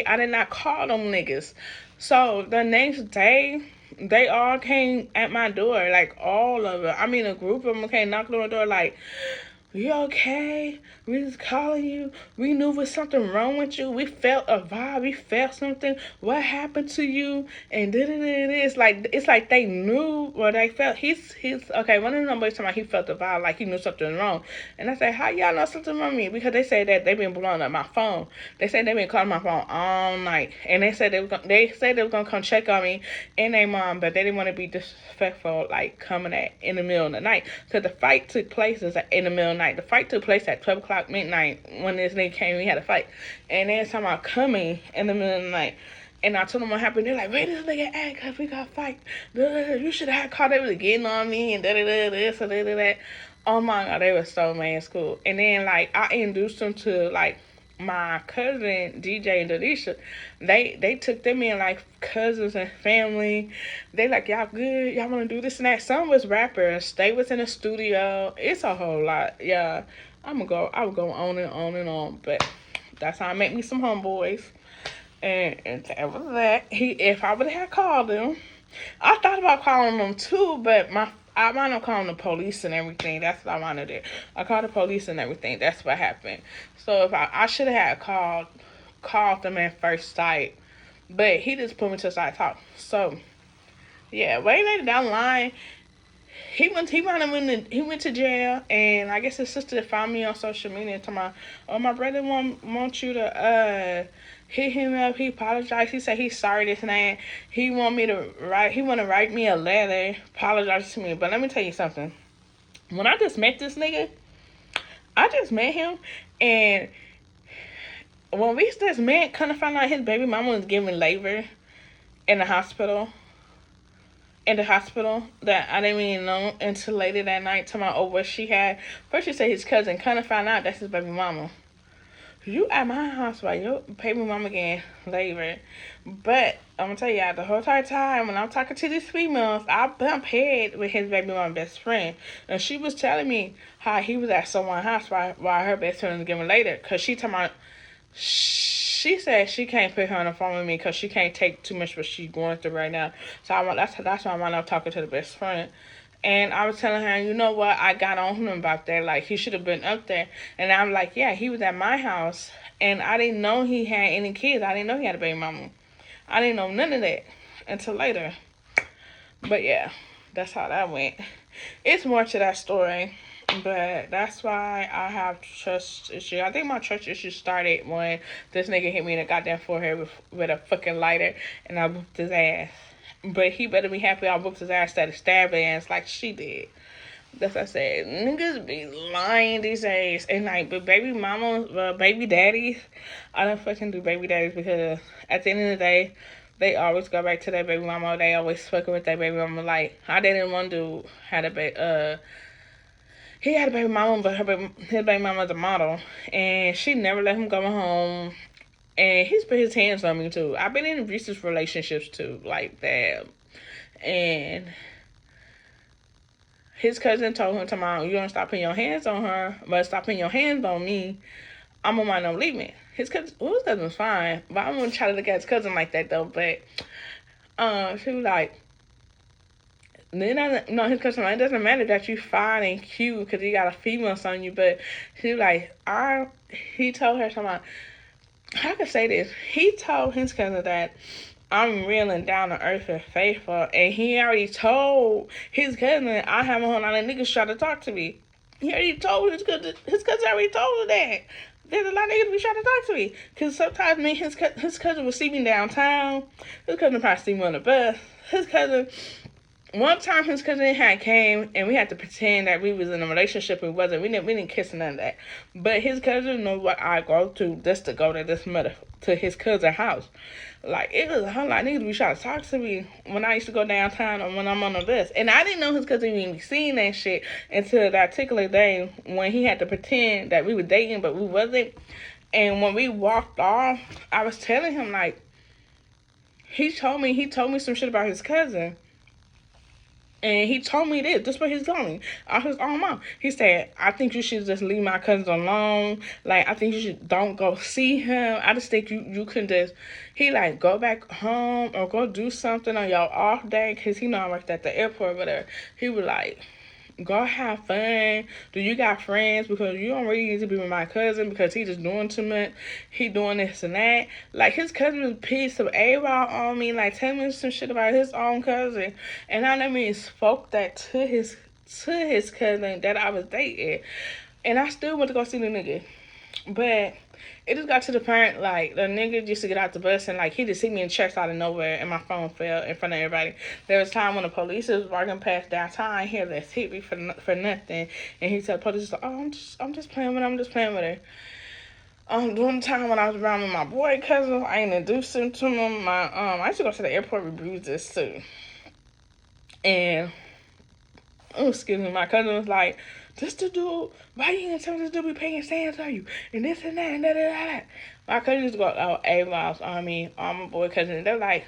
I did not call them niggas. So the next day, they all came at my door, like all of it. I mean, a group of them came knocking on the door, like, "You okay? We was calling you. We knew there was something wrong with you. We felt a vibe. We felt something. What happened to you?" And it's like they knew what they felt. He's okay. One of the boys talking about he felt the vibe, like he knew something wrong. And I said, "How y'all know something wrong with me?" Because they say that they been blowing up my phone. They said they been calling my phone all night, and they said they was gonna come check on me and their mom, but they didn't want to be disrespectful, like coming at in the middle of the night. Because the fight took place in the middle of the night. The fight took place at 12 o'clock midnight when this nigga came. We had a fight, and then talking about coming in the middle of the night. And I told them what happened. They're like, "Where this nigga at? Cause we got fight. You should have called. They was getting on me and da da da this and da da that." Oh my god, they were so mad school. And then like I introduced them to like my cousin DJ and Delisha. They took them in like cousins and family. They like, "Y'all good? Y'all wanna do this and that?" Some was rappers. They was in the studio. It's a whole lot. Yeah. I would go on and on and on. But that's how I make me some homeboys. And that was that. If I would have called him, I thought about calling them too, but I wound up calling the police and everything. That's what I wanted to do. I called the police and everything. That's what happened. So if I should have had called them at first sight, but he just put me to the side talk. So yeah, way later down the line, he went to jail, and I guess his sister found me on social media and told me, "Oh, my brother want you to hit him up. He apologized. He said he's sorry this and that. He want to write me a letter, apologize to me." But let me tell you something. When I just met this nigga, I just met him, and when we just met, kind of found out his baby mama was giving labor in the hospital. That I didn't even know until later that night. To my what she had. First, she said his cousin. Kind of found out that's his baby mama. You at my house while your baby mama getting labor. But I'm gonna tell you, the whole entire time when I'm talking to these females, I bump head with his baby mama best friend, and she was telling me how he was at someone's house while her best friend was giving later. Cause she talking about, she said she can't put her on the phone with me because she can't take too much what she's going through right now. So that's why I'm not talking to the best friend. And I was telling her, you know what? I got on him about that. Like, he should have been up there. And I'm like, yeah, he was at my house. And I didn't know he had any kids. I didn't know he had a baby mama. I didn't know none of that until later. But yeah, that's how that went. It's more to that story. But that's why I have trust issues. I think my trust issues started when this nigga hit me in the goddamn forehead with a fucking lighter. And I whooped his ass. But he better be happy I whooped his ass instead of stabbing ass like she did. That's what I said. Niggas be lying these days. And like, but baby mamas, baby daddies, I don't fucking do baby daddies because at the end of the day, they always go back to their baby mama. They always fucking with their baby mama. Like, I dated one dude had he had a baby mama, but his baby mama was a model, and she never let him go home. And he's put his hands on me too. I've been in abusive relationships too, like that. And his cousin told him tomorrow, "You don't stop putting your hands on her, but stop putting your hands on me. I'm gonna mind them leave me." His cousin was fine, but I'm gonna try to look at his cousin like that though. But she was like, no, his cousin, like, it doesn't matter that you fine and cute because you got a female on you. But she was like, he told her something. How could I say this? He told his cousin that I'm real and down to earth and faithful, and he already told his cousin I have a whole lot of niggas try to talk to me. He already told his cousin. His cousin already told her that. There's a lot of niggas be trying to talk to me. Because sometimes me and his cousin will see me downtown. His cousin probably see me on the bus. His cousin, one time his cousin had came and we had to pretend that we was in a relationship. We wasn't. We didn't kiss none of that. But his cousin knows what I go to just to go to this mother to his cousin's house. Like, it was a whole lot of niggas be trying to talk to me when I used to go downtown or when I'm on the bus. And I didn't know his cousin even be seeing that shit until that particular day when he had to pretend that we were dating, but we wasn't. And when we walked off, I was telling him, like, he told me some shit about his cousin. And he told me this. This is what he's telling me. I was on mom. He said, "I think you should just leave my cousin alone. Like, I think you should don't go see him. I just think you can just," he like, "go back home or go do something on your off day." Because he know I worked at the airport or whatever. He was like, Go have fun. Do you got friends? Because you don't really need to be with my cousin because he just doing too much. He doing this and that. Like his cousin was pissed of AWOL on me, like telling me some shit about his own cousin. And I never even spoke that to his cousin that I was dating. And I still went to go see the nigga. But it just got to the point like the nigga used to get out the bus and like he just hit me in the chest out of nowhere and my phone fell in front of everybody. There was a time when the police was walking past downtown, I hear this hit me for nothing, and he said, "Police, like, oh, I'm just playing with her. I'm just playing with her." During the time when I was around with my boy cousin, I introduced him to him. I used to go to the airport with Bruises too, and excuse me, my cousin was like, "This the dude. Why you gonna tell this dude be paying sands on you and this and that and that?" My cousin used to go AWOLs on me, on my boy cousin. They're like,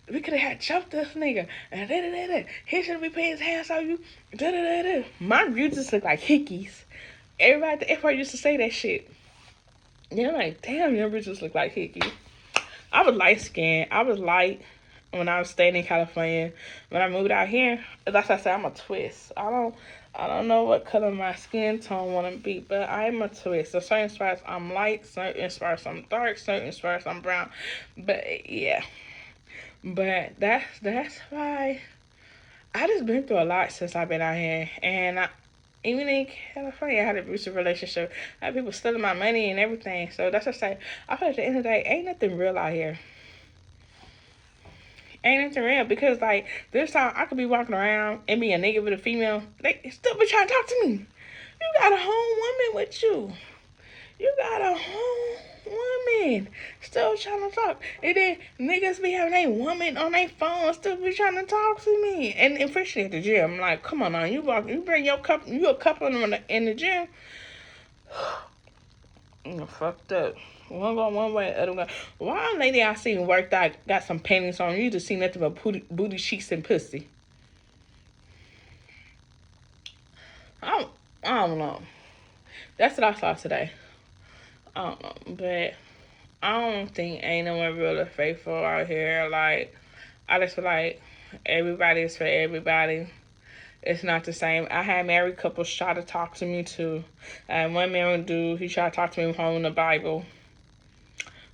"We could have had jumped this nigga and da da da da. He shouldn't be paying his hands on you. Da da da da." My bruises look like hickeys. Everybody at the airport used to say that shit. Yeah, I'm like, damn, your bruises look like hickeys. I was light skinned. I was light when I was staying in California. When I moved out here, that's why I said I'm a twist. I don't know what color my skin tone want to be, but I'm a twist. So certain spots I'm light, certain spots I'm dark, certain spots I'm brown. But yeah, but that's why I just been through a lot since I've been out here, and even in California, I had an abusive relationship. I had people stealing my money and everything. So that's what I say. I feel like at the end of the day, ain't nothing real out here. Ain't nothing real because like this time I could be walking around and be a nigga with a female. They still be trying to talk to me. You got a whole woman with you. You got a whole woman still trying to talk. And then niggas be having a woman on their phone still be trying to talk to me. And especially at the gym. I'm like, come on now, you bring your couple, you a couple in the gym. Fucked up. One go one way, other go. Why lady I seen worked out got some panties on? You just see nothing but booty cheeks and pussy. I I don't know. That's what I saw today. I don't know, but I don't think ain't no one really faithful out here. Like I just feel like everybody is for everybody. It's not the same. I had married couples try to talk to me too. And one married dude, he tried to talk to me from the Bible.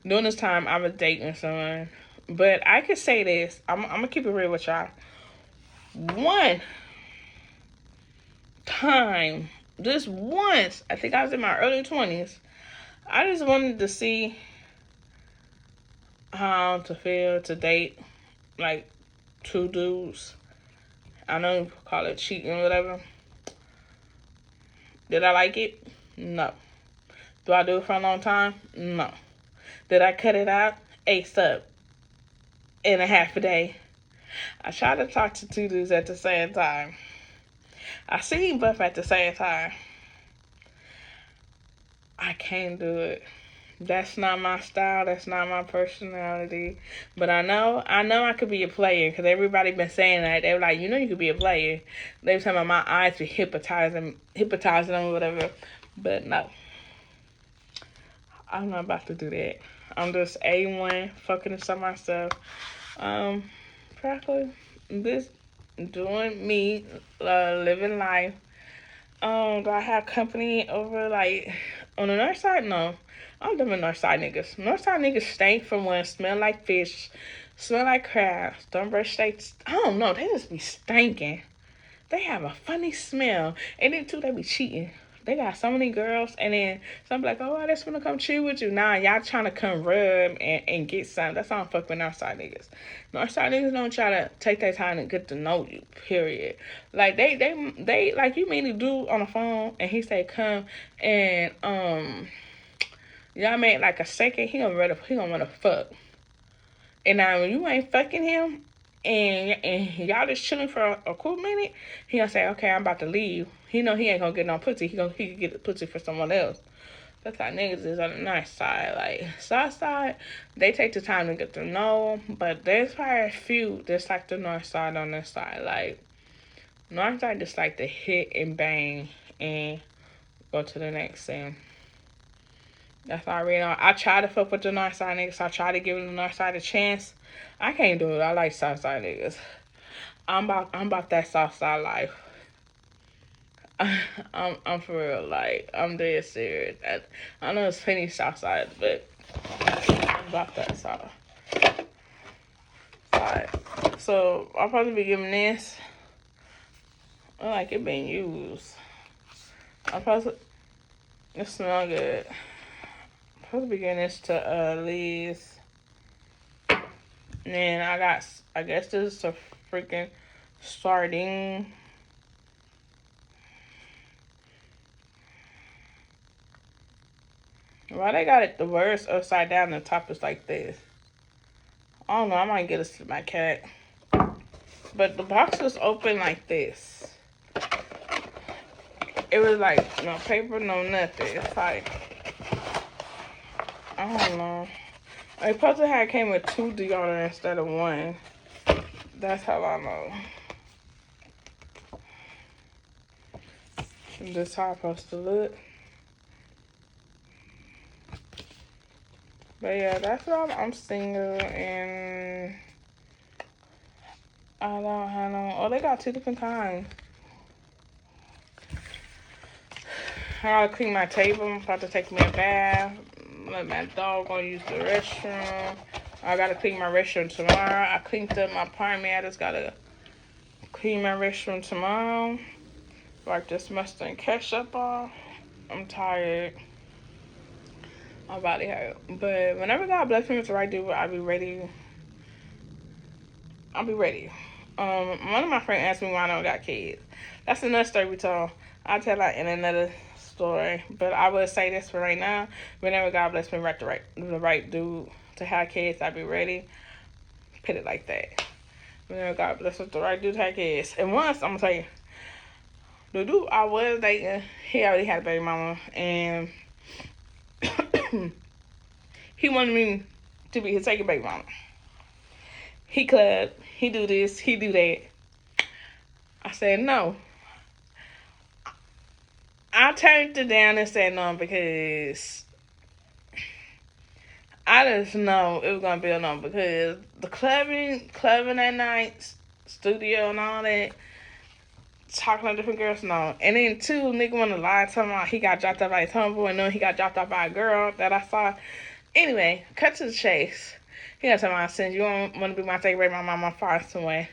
During this time, I was dating someone. But I could say this. I'm gonna keep it real with y'all. One time, just once, I think I was in my early 20s. I just wanted to see how to feel to date like two dudes. I know you call it cheating or whatever. Did I like it? No. Do I do it for a long time? No. Did I cut it out? ASAP. In a half a day. I tried to talk to two dudes at the same time. I seen both at the same time. I can't do it. That's not my style. That's not my personality. But I know I could be a player because everybody been saying that. They were like, you know, you could be a player. They were talking about my eyes be hypnotizing them or whatever. But no, I'm not about to do that. I'm just A1 fucking inside myself. Practically this doing me, living life. Do I have company over like on the north side? No. I'm done with north side niggas. North side niggas stink from one, smell like fish, smell like crabs, don't brush they I don't know, they just be stinking. They have a funny smell. And then too they be cheating. They got so many girls and then some be like, oh, I just wanna come chill with you. Nah, y'all trying to come rub and get some. That's why I'm fuck with Northside niggas. Northside niggas don't try to take their time and get to know you, period. Like they like you meet a dude on the phone and he say come and y'all made like a second, he gonna wanna fuck. And now when you ain't fucking him and y'all just chilling for a cool minute, he gonna say, okay, I'm about to leave. He know he ain't gonna get no pussy. He can get the pussy for someone else. That's how niggas is on the north side. Like south side, they take the time to get to know, but there's probably a few that's like the north side on this side. Like north side just like to hit and bang and go to the next thing. That's all I really know. I try to fuck with the north side niggas. I try to give the north side a chance. I can't do it. I like south side niggas. I'm about that south side life. I'm for real. Like, I'm dead serious. I know it's penny outside, but I'm about that sauce. Alright. So I'll probably be giving this. I like it being used. I'll probably it smell good. I'll probably be giving this to Liz. And then I guess this is a freaking sardine. Why they got it the worst upside down and the top is like this? I don't know, I might get this to my cat. But the box was open like this. It was like no paper, no nothing. It's like, I don't know. They supposed to have came with 2 deodorant instead of 1. That's how I know. This how it's supposed to look. But yeah, that's what I'm single and I don't have no. Oh, they got 2 different kinds. I gotta clean my table. I'm about to take me a bath. Let my dog go use the restroom. I gotta clean my restroom tomorrow. I cleaned up my apartment. I just gotta clean my restroom tomorrow. Wipe this mustard ketchup off. I'm tired. My body hurt. But whenever God bless me with the right dude, I'll be ready. I'll be ready. One of my friends asked me why I don't got kids. That's another story we told. I'll tell that in another story. But I will say this for right now. Whenever God bless me with the right dude to have kids, I'll be ready. Put it like that. Whenever God bless me with the right dude to have kids. And once, I'm going to tell you, the dude I was dating, he already had a baby mama. And he wanted me to be his second baby mama. He club, he do this, he do that. I said no. I turned it down and said no because I just know it was gonna be a no because the clubbing that night, studio and all that, talking to different girls, no. And then 2, nigga wanna lie to me he got dropped off by his homeboy and then he got dropped off by a girl that I saw. Anyway, cut to the chase. He got to me, since you don't want to be my favorite, my mama far away.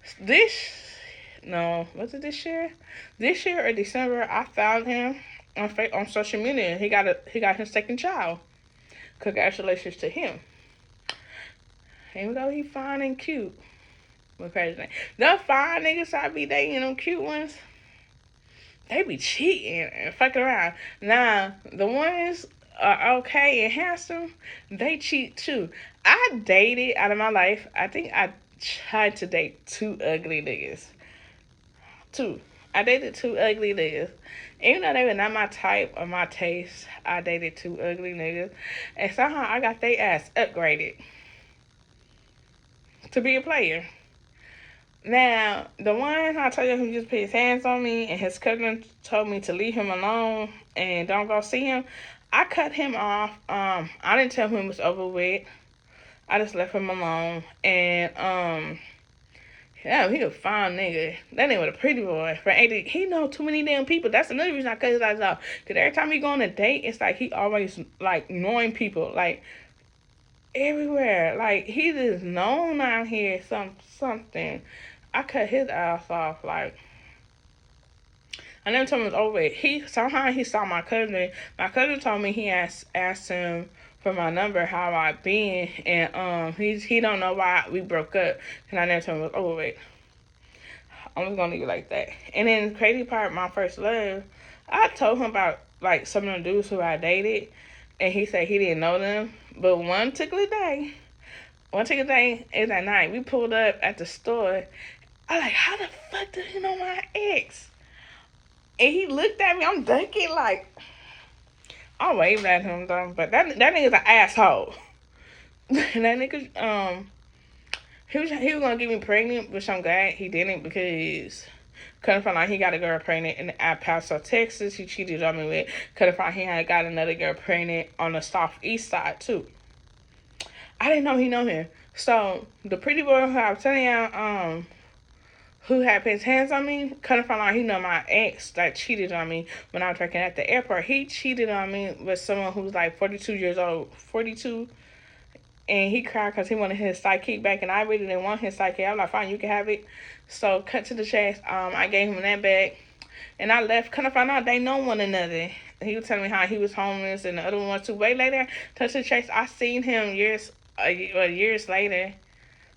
Was it this year? This year or December, I found him on social media. He got his second child. Congratulations to him. Even though he fine and cute. What crazy thing. The fine niggas I be dating, them cute ones, they be cheating and fucking around. Now, the ones are okay and handsome, they cheat too. I dated out of my life, I think I tried to date 2 ugly niggas. 2. I dated 2 ugly niggas. Even though they were not my type or my taste, I dated 2 ugly niggas. And somehow I got their ass upgraded to be a player. Now, the one I told you who just put his hands on me and his cousin told me to leave him alone and don't go see him, I cut him off. I didn't tell him it was over with. I just left him alone. And, yeah, he a fine nigga. That nigga was a pretty boy. He know too many damn people. That's another reason I cut his eyes off. Because every time he go on a date, it's like he always, like, knowing people. Like, everywhere. Like, he just known out here something. I cut his ass off. Like, I never told him it was over with. Somehow he saw my cousin. My cousin told me he asked him for my number, how I been, and he don't know why we broke up. And I never told him it was over with. I'm just gonna leave it like that. And then the crazy part, my first love, I told him about like some of the dudes who I dated, and he said he didn't know them. But one particular day, it was at night. We pulled up at the store. I like, how the fuck did he know my ex? And he looked at me. I'm thinking like, I waved at him though, but that nigga's an asshole. That nigga, he was gonna get me pregnant, which I'm glad he didn't because couldn't find out he got a girl pregnant in El Paso, Texas. He cheated on me with. Couldn't find he had got another girl pregnant on the southeast side too. I didn't know he know him. So the pretty boy who I was telling y'all, who had his hands on me. Couldn't find out he know my ex that cheated on me when I was working at the airport. He cheated on me with someone who was like 42 years old, 42, and he cried because he wanted his sidekick back, and I really didn't want his sidekick. I was like, fine, you can have it. So cut to the chase. I gave him that back, and I left. Couldn't find out they know one another. He was telling me how he was homeless, and the other one was too. Way later, touch the chase. I seen him years later.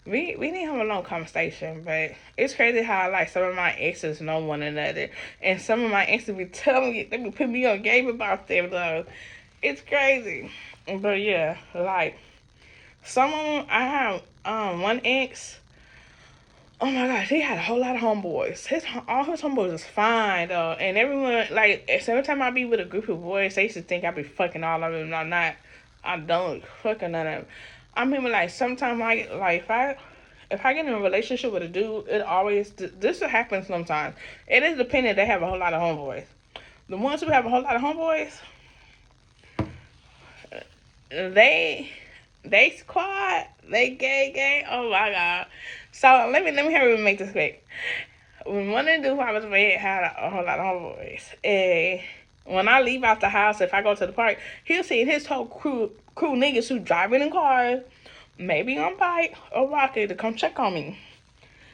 We didn't have a long conversation, but it's crazy how like some of my exes know one another, and some of my exes be telling me, they be putting me on game about them though. It's crazy, but yeah, like someone I have one ex. Oh my gosh, he had a whole lot of homeboys. All his homeboys was fine though, and everyone like every time I be with a group of boys, they used to think I be fucking all of them. I'm not. I don't fucking none of them. I mean, like sometimes if I get in a relationship with a dude, it always this will happen sometimes. It is dependent. They have a whole lot of homeboys. The ones who have a whole lot of homeboys, they squad, they gay. Oh my god. So let me hurry and make this quick. When one of the dudes I was with had a whole lot of homeboys, and when I leave out the house, if I go to the park, he'll see his whole crew niggas who driving in cars, maybe on bike or rocket to come check on me.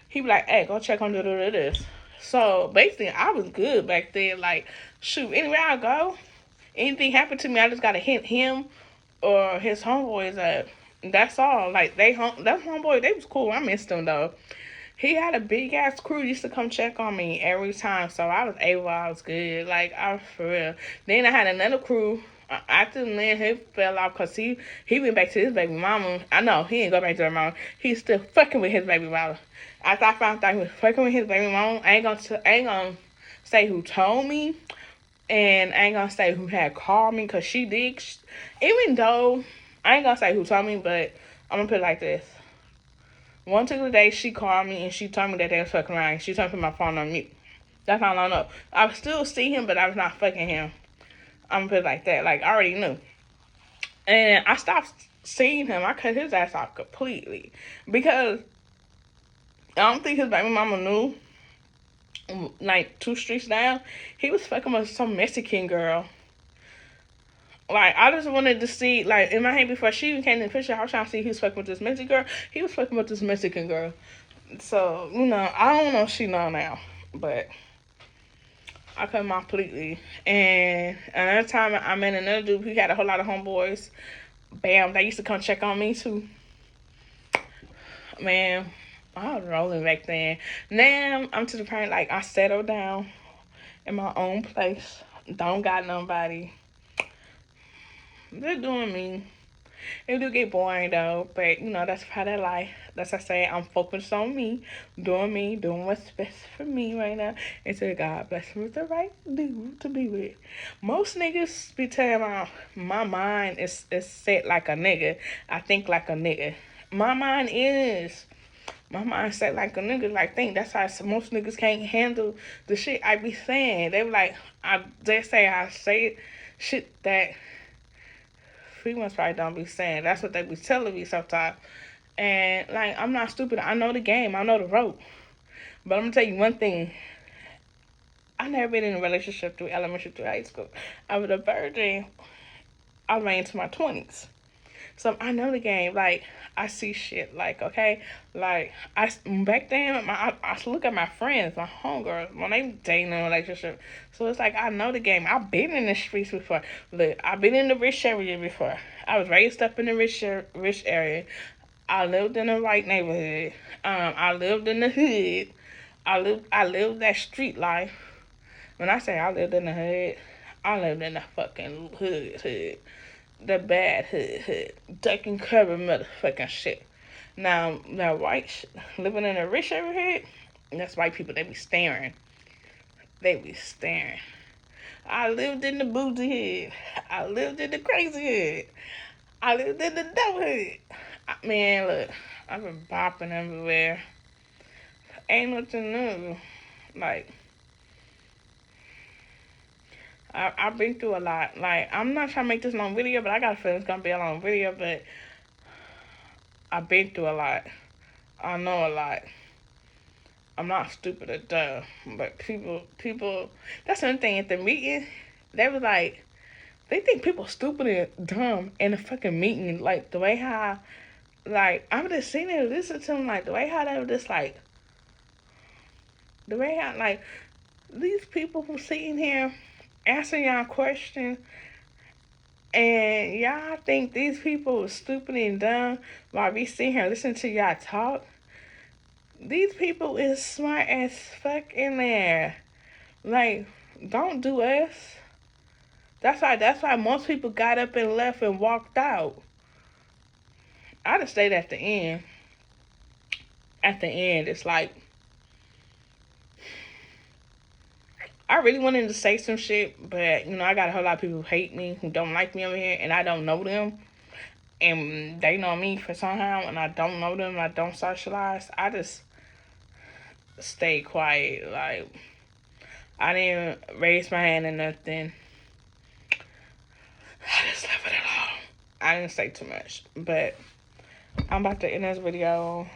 He be like, hey, go check on this. So basically, I was good back then. Like, shoot, anywhere I go, anything happened to me, I just gotta hit him or his homeboys up. That's all. Like that homeboy, they was cool. I missed them though. He had a big ass crew used to come check on me every time, so I was good. Like I was for real. Then I had another crew. After then, he fell off because he went back to his baby mama. I know he didn't go back to her mama. He's still fucking with his baby mama. After I found out he was fucking with his baby mama, I ain't gonna say who told me, and I ain't gonna say who had called me because she did. Even though I ain't gonna say who told me, but I'm gonna put it like this. One particular day, she called me and she told me that they was fucking around. She told me to put my phone on mute. That's all I know. I would still see him, but I was not fucking him. I'm gonna put it like that. Like, I already knew. And I stopped seeing him. I cut his ass off completely. Because I don't think his baby mama knew. Like, 2 streets down, he was fucking with some Mexican girl. Like, I just wanted to see, like, in my head before she even came in the picture, I was trying to see he was fucking with this Mexican girl. He was fucking with this Mexican girl. So, I don't know if she know now. But I cut him off completely. And another time I met another dude, he had a whole lot of homeboys. Bam, they used to come check on me too. Man, I was rolling back then. Now, I'm to the point, like, I settled down in my own place. Don't got nobody. They're doing me. It do get boring though, but that's part of life. That's I say I'm focused on me, doing what's best for me right now. Until God bless me with the right dude to be with. Most niggas be telling my mind is set like a nigga. I think like a nigga. My mind is. My mind set like a nigga. Like think that's how most niggas can't handle the shit I be saying. They be like they say I say shit that females probably don't be saying. That's what they be telling me sometimes. And like I'm not stupid. I know the game. I know the rope. But I'm gonna tell you one thing. I never been in a relationship through elementary through high school. I was a virgin. I ran into my 20s. So I know the game. Like I see shit. Like okay, like I back then I look at my friends, my homegirls when they dating in a relationship. So it's like I know the game. I've been in the streets before. Look, I've been in the rich area before. I was raised up in the rich area. I lived in the right neighborhood. I lived in the hood. I lived that street life. When I say I lived in the hood, I lived in the fucking hood. The bad hood. Duck and cover motherfucking shit. Now, living in a rich neighborhood, that's white people, they be staring. They be staring. I lived in the bougie hood. I lived in the crazy hood. I lived in the dumb hood. Man, look, I've been bopping everywhere. Ain't nothing new. Like, I've been through a lot. Like, I'm not trying to make this long video, but I got a feeling it's gonna be a long video, but I've been through a lot. I know a lot. I'm not stupid or dumb, but people. That's one thing at the meeting. They was like, they think people stupid and dumb in the fucking meeting. Like the way how, like I'm just sitting there listening to them, like the way how they were just like, the way how like these people who sitting here answering y'all questions, and y'all think these people are stupid and dumb while we sitting here listening to y'all talk. These people is smart as fuck in there. Like, don't do us. That's why most people got up and left and walked out. I'd have stayed at the end. At the end, it's like I really wanted to say some shit, but I got a whole lot of people who hate me, who don't like me over here, and I don't know them. And they know me for somehow, and I don't know them, and I don't socialize. I just stay quiet. Like, I didn't raise my hand or nothing. I just left it alone. I didn't say too much, but I'm about to end this video.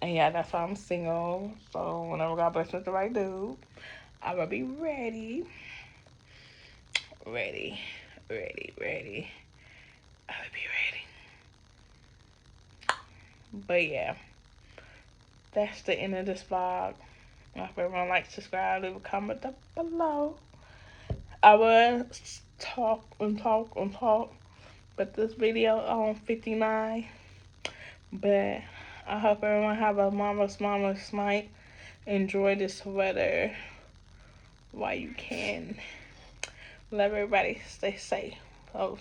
And yeah, that's why I'm single. So whenever God bless me with the right dude, I will be ready. Ready. I will be ready. But yeah, that's the end of this vlog. I hope everyone likes, subscribe, leave a comment up below. I will talk, but this video on 59. But I hope everyone have a marvelous night. Enjoy this weather while you can. Love everybody. Stay safe. So